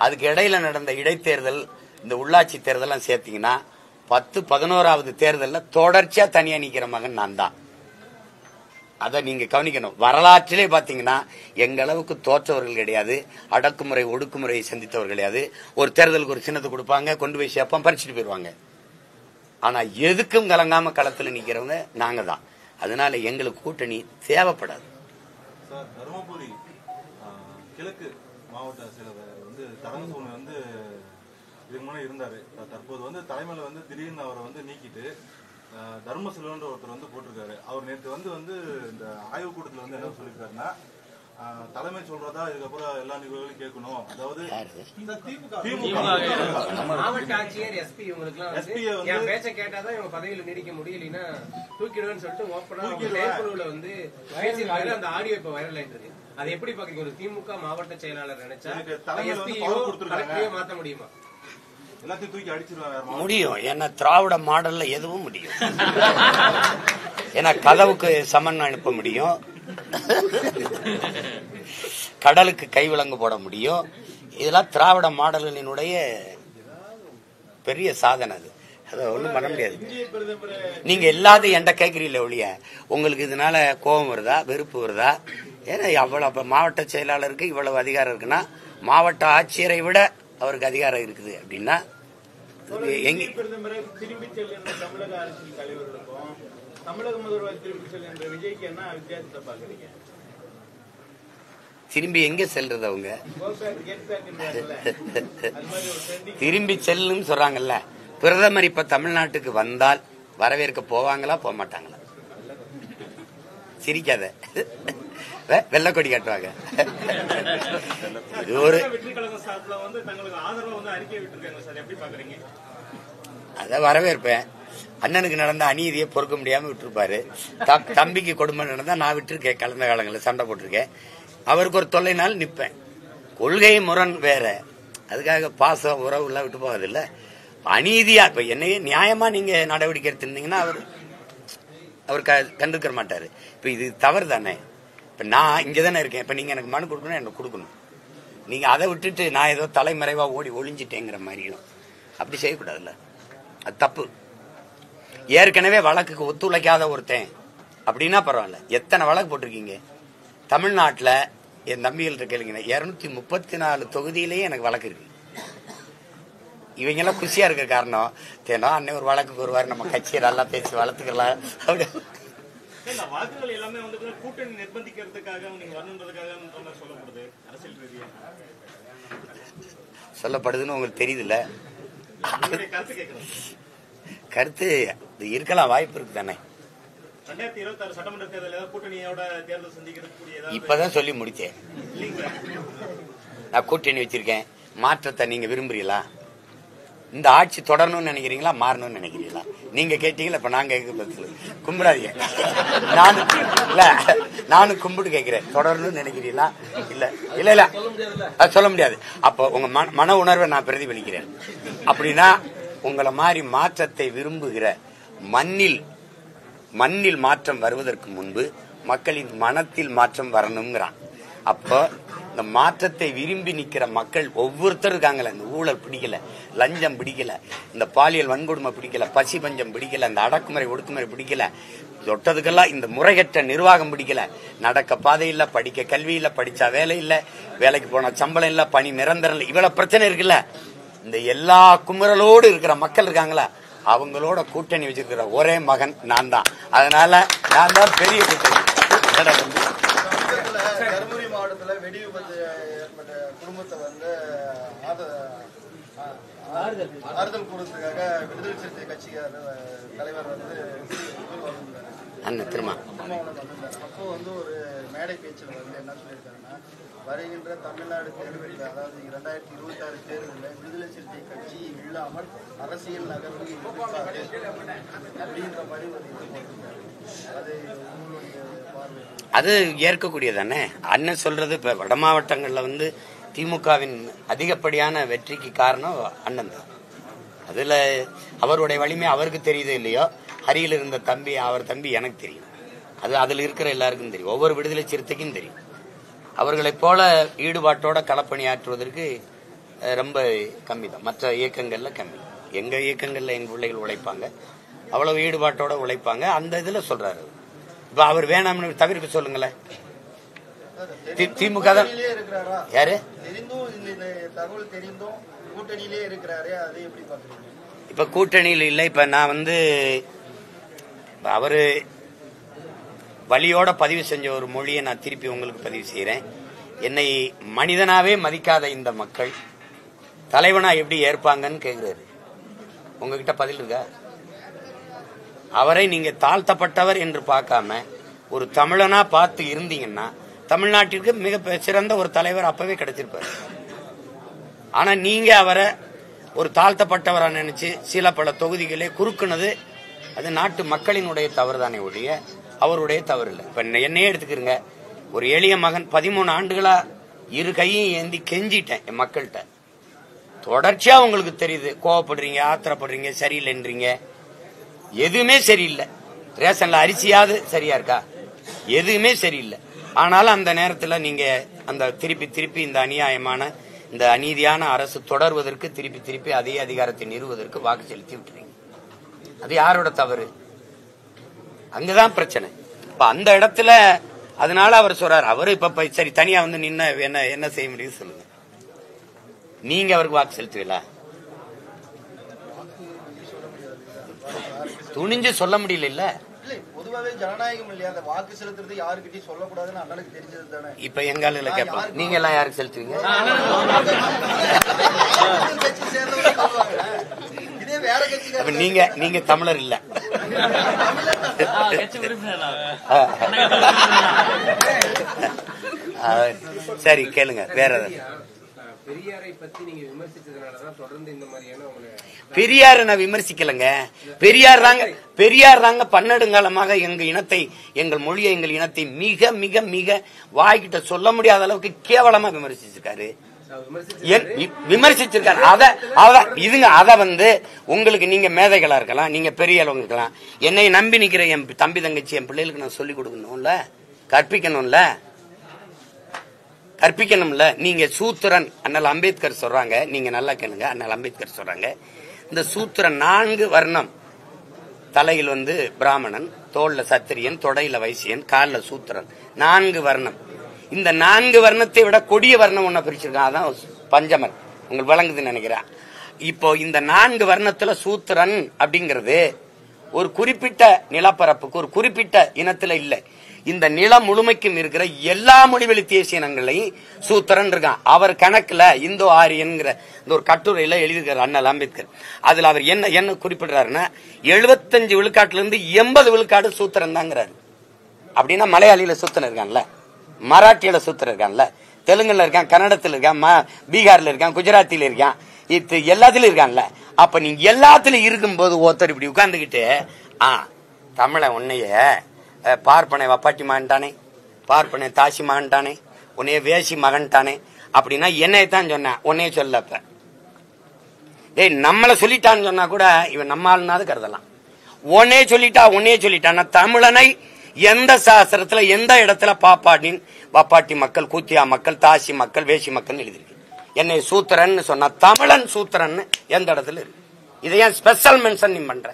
அதுக்கு இடையில நடந்த இடைத்தேர்தல், இந்த உள்ளாட்சி தேர்தலாம் சேர்த்தீங்கன்னா 10, 11வது தேர்தல்ல தொடர்ச்சியா தனியா நிக்கிற மகன் நான் தான். அதை நீங்க கவனிக்கணும். வரலாற்றிலே பாத்தீங்கன்னா எங்க அளவுக்கு தோற்றவர்கள் கிடையாது, அடக்குமுறை ஒடுக்குமுறையை சந்தித்தவர்கள் கிடையாது. ஒரு தேர்தலுக்கு ஒரு சின்னத்தை கொடுப்பாங்க, கொண்டு போய் சேர்ப்போம், பறிச்சுட்டு போயிருவாங்க. ஆனா எதுக்கும் கலங்காம களத்துல நிக்கிறவங்க நாங்க தான். அதனால எங்களுக்கு கூட்டணி தேவைப்படாது. சார், தருமபுரி கிழக்கு மாவட்ட செயலர் தரங்கசோன் இதுக்கு முன்னாடி இருந்தாரு. தற்போது தலைமையில திடீர்னு அவரை நீக்கிட்டு தர்மசெல்வன்ற ஒருத்தர் வந்து போட்டிருக்காரு. அவர் நேற்று வந்து இந்த ஆய்வு கூட்டத்தில் வந்து என்ன சொல்லியிருக்காருன்னா, தலைமை சொல்றதா இதுக்கப்புறம் எல்லா நிகழ்வுகளையும் கேட்கணும். அதாவது மாவட்ட ஆட்சியர் எஸ்பி இவங்களுக்கு என் பேச்ச கேட்டாதான் இவங்க பதவியில நீடிக்க முடியலன்னா தூக்கிடுவேன்னு சொல்லிட்டு ஓப்பனா செயற்குழுல வந்து பேசியிருக்காரு. அந்த ஆடியோ இப்ப வைரல் ஆயிட்டு இருக்கு. அது எப்படி பாக்குறீங்க? ஒரு திமுக மாவட்ட செயலாளர் நினைச்சா எஸ்பியோ மாத்த முடியுமா? எல்லாத்தையும் தூக்கி அடிச்சிருவாங்க. முடியும். ஏன்னா திராவிட மாடல்ல எதுவும் முடியும். ஏன்னா கதவுக்கு சமன் அனுப்ப முடியும், கடலுக்கு கைவிலங்கு போட முடியும். இதெல்லாம் திராவிட மாடல்களினுடைய பெரிய சாதனை. அது அதை ஒண்ணும் பண்ண முடியாது. நீங்க எல்லாத்தையும் என்கிட்ட கேட்கறீங்களே ஒழிய உங்களுக்கு இதனால கோபம் வருதா, வெறுப்பு வருதா? ஏன்னா அவ்வளவு மாவட்ட செயலாளருக்கு இவ்வளவு அதிகாரம் இருக்குன்னா மாவட்ட ஆட்சியரை விட அவருக்கு அதிகாரம் இருக்குது அப்படின்னா எங்க திரும்பி செல்கின்ற தமிழக அரசியல் தலைவர்களுக்கும் தமிழக முதல்வர் திரும்பி செல்கின்ற விஜய்க்கு என்ன வித்தியாசத்தை பாக்குறீங்க? திரும்பி எங்க செல்றது? அவங்க திரும்பி செல்லும் சொல்றாங்கல்ல. பிரதமர் இப்ப தமிழ்நாட்டுக்கு வந்தால் வரவேற்க போவாங்களா, போக மாட்டாங்களா? சிரிக்காத, வெள்ளக்கொடி காட்டுவாங்க. இது ஒரு அத வரவேற்பேன். அண்ணனுக்கு நடந்த அநீதியை பொறுக்க முடியாம விட்டுருப்பாரு. தம்பிக்கு கொடுமை நடந்தா நான் விட்டுருக்கேன். கலந்த காலங்களில் சண்டை போட்டிருக்கேன். அவருக்கு ஒரு தொல்லைனாலும் நிற்பேன். கொள்கை முரண் வேற, அதுக்காக பாசம் உறவு எல்லாம் விட்டு போவதில்லை. அநீதியா இப்ப என்னையே நியாயமா நீங்க நடவடிக்கை எடுத்திருந்தீங்கன்னா அவர் கண்டுக்கிற மாட்டாரு. இப்ப இது தவறு தானே. இப்ப நான் இங்கதானே இருக்கேன். இப்ப நீங்க எனக்கு மனு கொடுக்கணும், எனக்கு கொடுக்கணும். நீங்க அதை விட்டுட்டு நான் ஏதோ தலைமறைவா ஓடி ஒளிஞ்சிட்டேங்கிற மாதிரியும் அப்படி செய்யக்கூடாதுல்ல. அது தப்பு. ஏற்கனவே வழக்குக்கு ஒத்துழைக்காத ஒருத்தன் அப்படின்னா பரவாயில்ல. எத்தனை வழக்கு போட்டிருக்கீங்க தமிழ்நாட்டில்? என் தம்பிகள் கேளுங்க, 234 தொகுதியிலேயே எனக்கு வழக்கு இருக்கு. இவங்க எல்லாம் குஷியா இருக்க காரணம் தேனோ அன்னை ஒரு வழக்குக்கு வருவாரு, நம்ம கட்சியை நல்லா பேசி வளர்த்துக்கலாம். அப்படி வாக்குகள் எல்லாமே வந்து கூட்டணி நிர்பந்திக்கிறதுக்காக சொல்லப்படுது, அரசியல் ரீதியா சொல்லப்படுதுன்னு உங்களுக்கு தெரியுதுல்ல. கருத்து இருக்கலாம், வாய்ப்பு இருக்கு தானே. 2026 சட்டமன்ற தேர்தல் கூட்டணியோட தேர்தல் சந்திக்கிறது இப்பதான் சொல்லி முடிச்சேன். நான் கூட்டணி வச்சிருக்கேன். மாற்றத்தை நீங்க விரும்புறீங்களா? இந்த ஆட்சி தொடரணும்னு நினைக்கிறீங்களா, மாறணும்னு நினைக்கிறீங்களா? நீங்க கேட்டீங்களா, இப்ப நாங்க கும்பிடாதீங்க. நானும் கும்பிட்டு கேட்கிறேன். தொடரணும்னு நினைக்கிறீங்களா? இல்ல இல்ல இல்ல சொல்ல முடியாது. அப்போ உங்க மன உணர்வை நான் பிரதிபலிக்கிறேன். அப்படின்னா உங்களை மாதிரி மாற்றத்தை விரும்புகிற மண்ணில் மாற்றம் வருவதற்கு முன்பு மக்களின் மனத்தில் மாற்றம் வரணுங்கிறான். அப்போ இந்த மாற்றத்தை விரும்பி நிக்கிற மக்கள் ஒவ்வொருத்தரும் இருக்காங்கல்ல. இந்த ஊழல் பிடிக்கல, லஞ்சம் பிடிக்கல, இந்த பாலியல் வன்கொடுமை பிடிக்கல, பசி பஞ்சம் பிடிக்கல, இந்த அடக்குமுறை ஒடுக்குமுறை பிடிக்கல, தொட்டதுக்கெல்லாம் இந்த முறைகட்ட நிர்வாகம் பிடிக்கல, நடக்க பாதை இல்ல, படிக்க கல்வி இல்ல, படிச்சா வேலை இல்ல, வேலைக்கு போன சம்பளம் இல்ல, பணி நிரந்தரம் இல்ல, இவ்வளவு பிரச்சனை இருக்குல்ல. இந்த எல்லா குமுறலோடு இருக்கிற மக்கள் இருக்காங்களா, அவங்களோட கூட்டணி வச்சிருக்கிற ஒரே மகன் நான் தான். அதனால நான் தான் பெரிய கூட்டணி. தருமபுரி மாவட்டத்துல வெடி விபத்து ஏற்பட்ட குடும்பத்தை வந்து ஆறுதல் கூறதுக்காக விடுதலை சிறுத்தை கட்சிக்காரர் தலைவர் வந்து அண்ணன் திருமா அப்போ வந்து ஒரு மேடை பேச்சில் வந்து என்ன சொல்லியிருக்காங்கன்னா, வருகின்ற தமிழ்நாடு தேர்தலில், அதாவது 2026 தேர்தலில் விடுதலை சிறுத்தை கட்சி இல்லாமல் அரசியல் நகர்வு அப்படின்ற மாதிரி ஒரு இது போட்டிருக்காரு. அது உங்களுடைய பார்வை? அது ஏற்கக்கூடியதானே. அண்ணன் சொல்றது இப்ப வட மாவட்டங்கள்ல வந்து திமுகவின் அதிகப்படியான வெற்றிக்கு காரணம் அண்ணன் தான். அதுல அவருடைய வலிமை அவருக்கு தெரியுது இல்லையோ, ஹரியில் இருந்த தம்பி, அவர் தம்பி எனக்கு தெரியும். அது அதுல இருக்கிற எல்லாருக்கும் தெரியும். ஒவ்வொரு விடுதலை சிறுத்தைக்கும் தெரியும். அவர்களைப் போல ஈடுபாட்டோட களப்பணியாற்றுவதற்கு ரொம்ப கம்மி தான். மற்ற இயக்கங்கள்ல கம்மி. எங்க இயக்கங்கள்ல எங்க பிள்ளைகள் உழைப்பாங்க, அவ்வளவு ஈடுபாட்டோட உழைப்பாங்க. அந்த இதுல சொல்றாரு. இப்ப அவர் வேணாம்னு தவிர்க்க சொல்லுங்களேன். திமுக தான் யாரு தகவல் தெரிந்தும் கூட்டணியிலே இருக்கிறாரு, அதை எப்படி பாக்குறீங்க? இப்ப கூட்டணியில் இல்லை. இப்ப நான் வந்து அவரு வழியோட பதிவு செஞ்ச ஒரு மொழியை நான் திருப்பி உங்களுக்கு பதிவு செய்யறேன். என்னை மனிதனாவே மதிக்காத இந்த மக்கள் தலைவனா எப்படி ஏற்பாங்கன்னு கேக்குறாரு. உங்ககிட்ட பதில் இருக்கா? அவரை நீங்க தாழ்த்தப்பட்டவர் என்று பார்க்காம ஒரு தமிழனா பார்த்து இருந்தீங்கன்னா தமிழ்நாட்டிற்கு மிக சிறந்த ஒரு தலைவர் அப்பவே கிடைச்சிருப்பாரு. ஆனா நீங்க அவரை ஒரு தாழ்த்தப்பட்டவரா நினைச்சு சில பல தொகுதிகளே குறுக்குனது அது நாட்டு மக்களினுடைய தவறு தானே ஒழிய அவருடைய தவறு இல்லை. இப்ப என்னையே எடுத்துக்கிறங்க, ஒரு எளிய மகன் 13 ஆண்டுகளா இரு கையும் ஏந்தி கெஞ்சிட்டேன் என் மக்கள்கிட்ட. தொடர்ச்சியா உங்களுக்கு தெரியுது, கோவப்படுறீங்க, ஆத்திரப்படுறீங்க, சரியில்லைன்றீங்க. எதுவுமே சரியில்லை. ரேஷன்ல அரிசியாவது சரியா இருக்கா? எதுவுமே சரியில்லை. ஆனாலும் அந்த நேரத்தில் நீங்க அந்த திருப்பி இந்த அநியாயமான இந்த அநீதியான அரசு தொடர்வதற்கு திருப்பி அதே அதிகாரத்தை நிறுவுவதற்கு வாக்கு செலுத்தி விட்டுறீங்க. அது யாரோட தவறு? அங்கதான் பிரச்சனை. இப்ப அந்த இடத்துல அதனால அவர் சொல்றாரு, அவரு இப்ப சரி தனியா வந்து நின்ன என்ன செய்ய முடியும் சொல்லுங்க. நீங்க அவருக்கு வாக்கு செலுத்துவீங்களா? துணிஞ்சு சொல்ல முடியல. இல்ல பொதுவாகவே ஜனநாயகம் இல்லையா, அந்த வாக்கு செலுத்துறது யாருக்கிட்டையும் சொல்லக்கூடாதுன்னு அண்ணனுக்கு தெரிஞ்சது தானே. இப்ப எங்கால கேட்பாங்க, நீங்க எல்லாம் யாருக்கு செலுத்துவீங்க? இதே வேற கட்சி. நீங்க தமிழர் இல்ல. சரி கேளுங்க வேற ஏதாவது. பெரியாரை பத்தி நீங்க விமர்சிச்சதுனாலதான் தொடர்ந்து இந்த மாதிரியான பெரியார நான் விமர்சிக்கலங்க. பெரியார் தாங்க பன்னெடுங்காலமாக எங்க இனத்தை, எங்கள் மொழியை, எங்கள் இனத்தை மிக மிக மிக வாய்கிட்ட சொல்ல முடியாத அளவுக்கு கேவலமா விமர்சிச்சிருக்காரு. இதுங்க அத வந்து உங்களுக்கு நீங்க மேதைகளா இருக்கலாம், நீங்க பெரிய அளவுங்க இருக்கலாம். என்னை நம்பி நிக்கிற என் தம்பி தங்கச்சி என் பிள்ளைகளுக்கு நான் சொல்லிக் கொடுக்கணும்ல, கற்பிக்கணும்ல. நீங்க சூத்திரன் அண்ணல் அம்பேத்கர் சொல்றாங்க, நீங்க நல்லா கேளுங்க. அண்ணல் அம்பேத்கர் சொல்றாங்க, இந்த சூத்திரன் 4 வர்ணம். தலையில் வந்து பிராமணன், தோல்ல சத்திரியன், தொடையில வைசியன், கால்ல சூத்திரன். 4 வர்ணம். இந்த 4 வர்ணத்தை விட கொடிய வர்ணம் ஒன்ன பிரிச்சிருக்கான், அதான் பஞ்சமர். உங்களுக்கு விளங்குதுன்னு நினைக்கிறேன். இப்போ இந்த 4 வர்ணத்துல சூத்திரன் அப்படிங்கிறது ஒரு குறிப்பிட்ட நிலப்பரப்புக்கு, ஒரு குறிப்பிட்ட இனத்துல இல்லை, இந்த நிலம் முழுமைக்கும் இருக்கிற எல்லா மொழிவெளி தேசிய இனங்களையும் சூத்திரன் இருக்கான். அவர் கணக்குல இந்தோ ஆரியன்கிற இந்த ஒரு கட்டுரையில எழுதியிருக்காரு அண்ணல் அம்பேத்கர். அதுல அவர் என்ன குறிப்பிடுறாருன்னா 75 விழுக்காட்டுல இருந்து 80 விழுக்காடு சூத்திரன் தாங்கிறாரு. அப்படின்னா மலையாளியில சூத்திரன் இருக்கான்ல, மராட்டியில சூத்திரன் இருக்கான்ல, தெலுங்குல இருக்கான், கன்னடத்துல இருக்கான், பீகார்ல இருக்கான், குஜராத்தில இருக்கான், இது எல்லாத்திலும் இருக்கான்ல. அப்ப நீங்க எல்லாத்திலும் இருக்கும்போது ஒருத்தர் இப்படி உட்கார்ந்துகிட்டு தமிழ உன்னைய பார்ப்பனை வப்பாட்டி மகன்டானே, பார்ப்பனை தாசி மகன்டானே, உன்னைய வேசி மகன்டானே அப்படின்னா என்னையத்தான் சொன்ன, உன்னைய சொல்லப்ப நம்மளை சொல்லிட்டான்னு சொன்னா கூட இவன் நம்ம ஆளுனாவது கருதலாம். உன்னைய சொல்லிட்டான். தமிழனை எந்த சாஸ்திரத்துல எந்த இடத்துல வப்பாட்டி மக்கள், கூத்தியா மக்கள், தாசி மக்கள், வேசி மக்கள் எழுதிருக்கு. என்னை சூத்திரன் சொன்னா தமிழன் சூத்திரன் எந்த இடத்துல இருக்கு? இதை ஏன் ஸ்பெஷல் மென்ஷன் நீ பண்ற?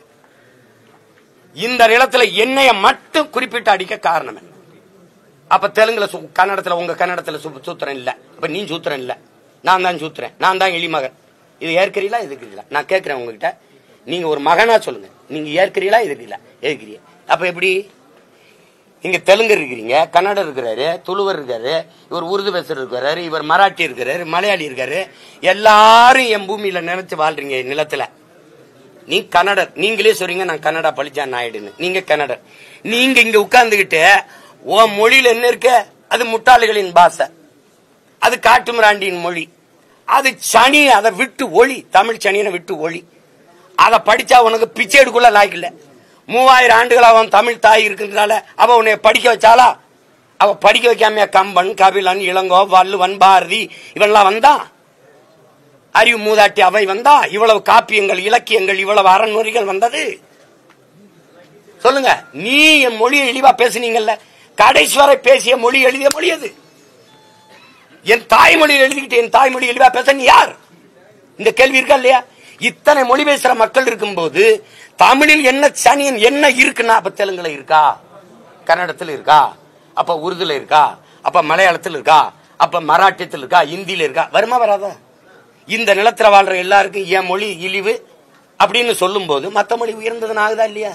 இந்த நிலத்துல என்னைய மட்டும் குறிப்பிட்டு அடிக்க காரணம் என்ன? அப்ப தெலுங்குல கன்னடத்துல, உங்க கன்னடத்துல சூத்திரன் இல்ல, அப்ப நீ சூத்திரன் இல்ல, நான் தான் சூத்திரன், நான் தான் எளிமகன். இது ஏற்கிறீங்களா எதிர்க்கிறீங்களா? நான் கேட்கிறேன் உங்ககிட்ட, நீங்க ஒரு மகனா சொல்லுங்க, நீங்க ஏற்கிறீங்களா எதிர்க்கிறீங்க? அப்ப எப்படி? இங்க தெலுங்கு இருக்கிறீங்க, கன்னடம் இருக்கிறாரு, துளுவர் இருக்காரு, இவர் உருது பேசுற இருக்கிறாரு, இவர் மராட்டி இருக்கிறாரு, மலையாளி இருக்காரு, எல்லாரும் என் பூமியில நினைச்சு வாழ்றீங்க நிலத்துல. நீ கன்னடர், நீங்களே சொல்றீங்க நான் கன்னடா பழிச்சான் நாயுடுன்னு. நீங்க கன்னடர். நீங்க இங்க உட்கார்ந்துகிட்டு உன் மொழியில என்ன இருக்க? அது முட்டாளிகளின் பாஷை, அது காட்டுமிராண்டியின் மொழி, அது சனி, அதை விட்டு ஒளி, தமிழ் சனியனை விட்டு ஒளி. அதை படிச்சா உனக்கு பிச்சை எடுக்குள்ள லாய்க்கல. 3000 ஆண்டுகள் அவன் தமிழ் தாய் இருக்கிறதுனால அவ உன்னை படிக்க வச்சாலா? அவ படிக்க வைக்காம கம்பன், கபிலன், இளங்கோ, வள்ளுவன், பாரதி இவெல்லாம் வந்தான்? அறிவு மூதாட்டி அவை வந்தா? இவ்வளவு காப்பியங்கள், இலக்கியங்கள், இவ்வளவு அறநூறிகள் வந்தது? சொல்லுங்க. நீ என் மொழியை இழிவா பேசுனீங்கல்ல, கடைசி வரை பேசிய மொழி, எழுதிய மொழி அது. என் தாய்மொழியில் எழுதிக்கிட்டு என் தாய்மொழி இழிவா பேச நீ யார்? இந்த கேள்வி இருக்கா இல்லையா? இத்தனை மொழி பேசுற மக்கள் இருக்கும்போது தமிழில் என்ன சனியன் என்ன இருக்குன்னா, அப்ப தெலுங்குல இருக்கா, கன்னடத்தில் இருக்கா, அப்ப உருதுல இருக்கா, அப்ப மலையாளத்தில் இருக்கா, அப்ப மராட்டியத்தில் இருக்கா, இந்தியில இருக்கா? வருமா வராதா? இந்த நிலத்துல வாழ்ற எல்லாருக்கும் என் மொழி இழிவு அப்படின்னு சொல்லும் போது மத்த மொழி உயர்ந்ததுன்னு ஆகுதா இல்லையா?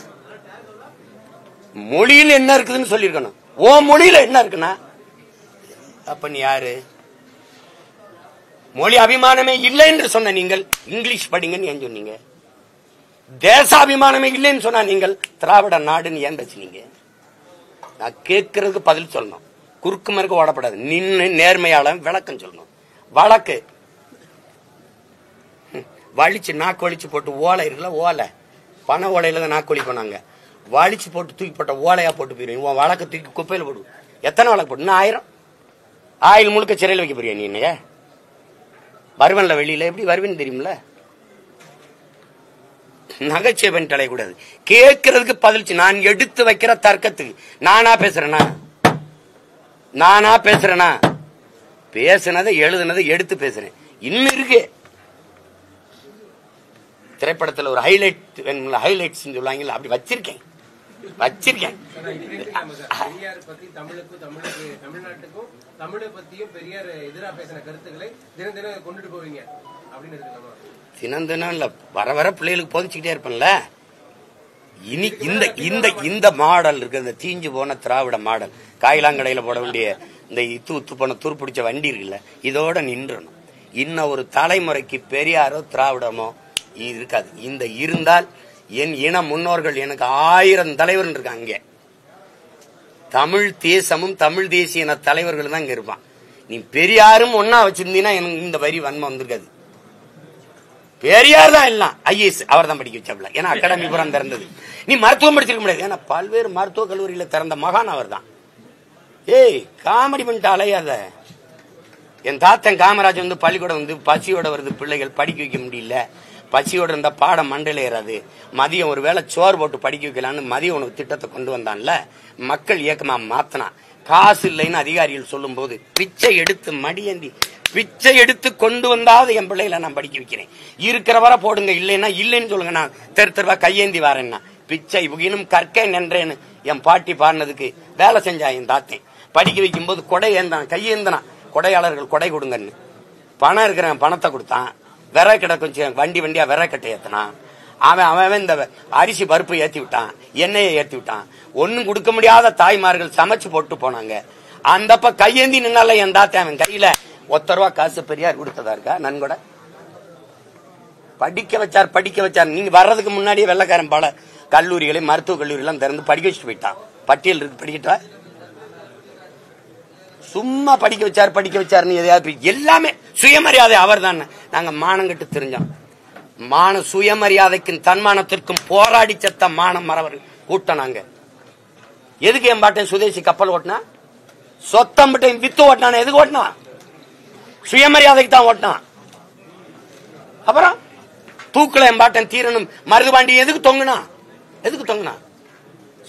மொழியில் என்ன இருக்குதுன்னு சொல்லிருக்கணும். ஓ மொழியில என்ன இருக்குன்னா அப்ப நீ யாரு? மொழி அபிமானமே இல்லை என்று சொன்ன நீங்கள் இங்கிலீஷ் படிங்கன்னு ஏன் சொன்னீங்க? தேசாபிமானமே இல்லைன்னு சொன்னா நீங்கள் திராவிட நாடுன்னு ஏன் பேசுனீங்க? நான் கேட்கறதுக்கு பதில் சொல்லணும். குறுக்கு மறுக்க ஓடப்படாது. நின்று நேர்மையாளன் விளக்கம் சொல்லணும். வழக்கு வலிச்சு நாக்கு வலிச்சு போட்டு ஓலை இருக்குல்ல, ஓலை பண ஓலையில தான் நாக்கு வலி பண்ணாங்க. வலிச்சு போட்டு தூக்கி போட்ட ஓலையா போட்டு போயிருவீங்க. உன் வழக்கு தூக்கி குப்பையில போடு. எத்தனை வழக்கு போட்டு? 1000 ஆயில் முழுக்க சிறையில் வைக்க போறியா? நீ என்னைய வருவன்ல வெளியில எப்படி வருவேன்னு தெரியுமில்ல? நகைச்சுவை பண்ணிட்டு அலையக்கூடாது. கேட்கறதுக்கு பதில். நான் எடுத்து வைக்கிற தர்க்கத்துக்கு நானா பேசுறேனா? பேசுனதை எழுதுனதை எடுத்து பேசுறேன். இன்னும் இருக்கு திரைப்படத்தில் ஒரு ஹைலைட்ஸ் சொல்லுவாங்கல்ல, அப்படி வச்சிருக்கேன். பெரியார் பத்தி தமிழ்நாட்டுக்கும் தமிழை பத்தியும் பெரியார் எதிராக பேசின கருத்துக்களை தினம் தினம் கொண்டுட்டு போவீங்க அப்படின்னு இருக்கலாமா? தினம் தினம் இல்ல, வர வர பிள்ளைகளுக்கு போதிச்சுக்கிட்டே இருப்பேன்ல. இனி இந்த மாடல் இருக்கு, இந்த தீஞ்சு போன திராவிட மாடல், காயிலாங்கடையில போட வேண்டிய இந்த உத்து போன துருப்பிடிச்ச வண்டி இருக்குல்ல, இதோட நின்றணும். இன்னும் ஒரு தலைமுறைக்கு பெரியாரோ திராவிடமோ இருக்காது. இந்த இருந்தால் என் இன முன்னோர்கள் எனக்கு 1000 தலைவர் இருக்காங்க. தமிழ் தேசமும் தமிழ் தேசிய இன தலைவர்கள் தான் இங்க இருப்பான். நீ பெரியாரும் ஒன்னா வச்சிருந்தீங்கன்னா எனக்கு இந்த வரி வன்மம் வந்திருக்காது. பெரியார் தான் எல்லாம். ஐஏஎஸ் அவர் தான் படிக்க வச்சாப்ல. ஏன்னா அகாடமி புறம் திறந்தது. நீ மருத்துவம் படிச்சிருக்க முடியாது. ஏன்னா பல்வேறு மருத்துவ கல்லூரியில திறந்த மகான் அவர் தான். ஏய், காமெடி பண்ணிட்டு அலையாத. என் தாத்தன் காமராஜ் வந்து பள்ளிக்கூடம் வந்து பசியோட வருது, பிள்ளைகள் படிக்க வைக்க முடியல, பசியோட இருந்தா பாடம் மண்டையில ஏறாது, மதியம் ஒரு வேளை சோறு போட்டு படிக்க வைக்கலான்னு மதிய உணவு திட்டத்தை கொண்டு வந்தான்ல, மக்கள் இயக்கமா மாத்தினா. காசு இல்லைன்னு அதிகாரிகள் சொல்லும் போது பிச்சை எடுத்து மடியேந்தி பிச்சை எடுத்து கொண்டு வந்தாவது என் பிள்ளைகளை நான் படிக்க வைக்கிறேன். இருக்கிற வர போடுங்க, இல்லைன்னா இல்லைன்னு சொல்லுங்க, நான் தெருவா கையேந்தி வரேன்னா. பிச்சை புகினும் கற்கை நின்றேன்னு என் பாட்டி பாடினதுக்கு வேலை செஞ்சா என் தாத்தேன். படிக்க வைக்கும் போது கொடை ஏந்தான், கையேந்தனா, கொடையாளர்கள் கொடை கொடுங்கன்னு. பணம் இருக்கிறவன் பணத்தை கொடுத்தான், விரை கிட்ட கொஞ்சம் வண்டியா விரை கட்டை ஏத்தினான். அவன் இந்த அரிசி பருப்பு ஏத்தி விட்டான், எண்ணெயை ஏத்தி விட்டான். ஒன்னும் கொடுக்க முடியாத தாய்மார்கள் சமைச்சு போட்டு போனாங்க. அந்தப்ப கையேந்தி நின்னால என் தாத்தன் அவன் கையில ₹1 காசு பெரியார் கொடுத்ததா இருக்கா? நன்கொடை படிக்க வச்சார். நீங்க வர்றதுக்கு முன்னாடியே வெள்ளக்காரன் பல கல்லூரிகளை மருத்துவ கல்லூரி எல்லாம் திறந்து படிக்க வச்சுட்டு போயிட்டான். பட்டியல் இருக்கு, படிக்கிட்டா. சும்மா படிக்க வச்சாருன்னு எதையாவது எல்லாமே சுயமரியாதை அவர் தான். நாங்க மானங்கட்டு தெரிஞ்சோம். சுயமரியாதைக்கும் தன்மானத்திற்கும் போராடி செத்த மானம் மறவர் கூட்டம் நாங்க. எதுக்கு என் பாட்டன் சுதேசி கப்பல் ஓட்டினா? சொத்தம் பட்டையும் வித்து ஓட்டினான். எதுக்கு ஓட்டினான்? சுயமரியாதைக்கு தான் ஓட்டினான். அப்புறம் தூக்குல என் பாட்டன் தீரனும் மருதுபாண்டி எதுக்கு தொங்குனா?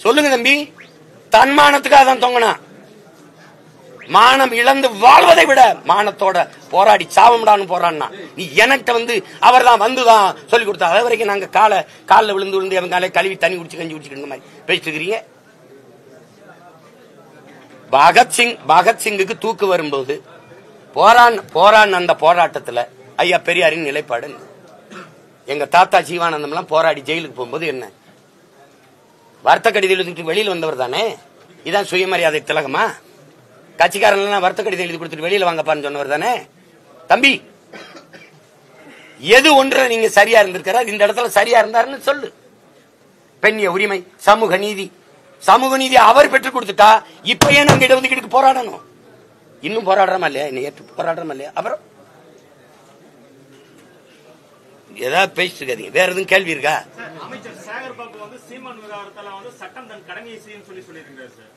சொல்லுங்க தம்பி. தன்மானத்துக்காக தான் தொங்குனா. மானம் இழந்து வாழ்வதை விட மானத்தோட போராடி சாவம்டான்னு போறான்னா, நீ எனக்கு வந்து அவர் தான் வந்துதான் சொல்லி கொடுத்தா. அது வரைக்கும் நாங்க காலில் விழுந்து அவங்க காலை கழுவி தண்ணி குடிச்சு கஞ்சி குடிச்சுக்கிற மாதிரி பேசிட்டு இருக்கிறீங்க. பகத்சிங்குக்கு தூக்கு வரும்போது போரான் அந்த போராட்டத்துல ஐயா பெரியாரின் நிலைப்பாடு. எங்க தாத்தா ஜீவானந்தம் எல்லாம் போராடி ஜெயிலுக்கு போகும்போது என்ன வருத்த கடிதம் எழுதிட்டு வெளியில வந்தவர் தானே. இதான் சுயமரியாதை திலகமா? கட்சிக்காரன் வருத்த கடிதம் எழுதி கொடுத்துட்டு வெளியில வாங்கப்பான்னு சொன்னவர் தானே. தம்பி, எது ஒன்று நீங்க சரியா இருந்திருக்கிறார், இந்த இடத்துல சரியா இருந்தாருன்னு சொல்லு. பெண்ணிய உரிமை, சமூக நீதி அவர் பெற்றுக் கொடுத்துட்டா இப்ப ஏன் நாங்க இடஒதுக்கீடுக்கு போராடணும்? இன்னும் போராடுறோமா இல்லையா? இன்னும் போராடுறோமா இல்லையா? அப்புறம் ஏதாவது பேசிட்டு இருக்காதீங்க. வேற எதுவும் கேள்வி இருக்கா? அமைச்சர் சேகர் பாபு வந்து சீமான் விவகாரத்துல வந்து சட்டம் தன் கடமையை செய்யும் சொல்லியிருக்காரு சார்.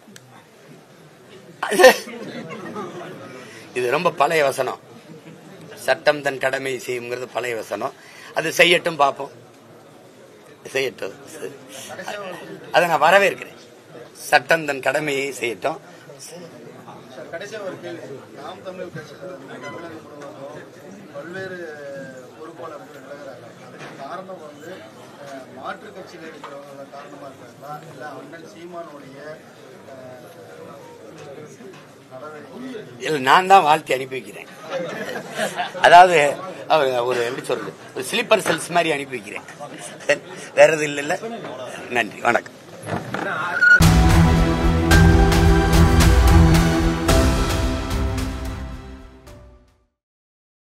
இது ரொம்ப பழைய வசனம். சட்டம் தன் கடமை செய்யுங்கிறது பழைய வசனம். அது செய்யட்டும், பார்ப்போம். செய்யட்டும், அதை நான் வரவேற்கிறேன். சட்டம் தன் கடமையை செய்யட்டும். கடைசியா ஒரு கேள்வி. நாம் தமிழ் கட்சியில் பல்வேறு பொறுப்பாளர்கள் விலகிறாங்க. அதுக்கு காரணம் வந்து மாற்று கட்சியில் இருக்கிறவங்க காரணமா இருக்காங்களா, இல்ல அண்ணன் சீமானுடைய நான் தான் வாழ்த்தி அனுப்பி வைக்கிறேன். அதாவது ஒரு எப்படி சொல்றது, ஒரு ஸ்லீப்பர் செல்ஸ் மாதிரி அனுப்பி வைக்கிறேன். வேற எதுவும் இல்ல. நன்றி, வணக்கம்.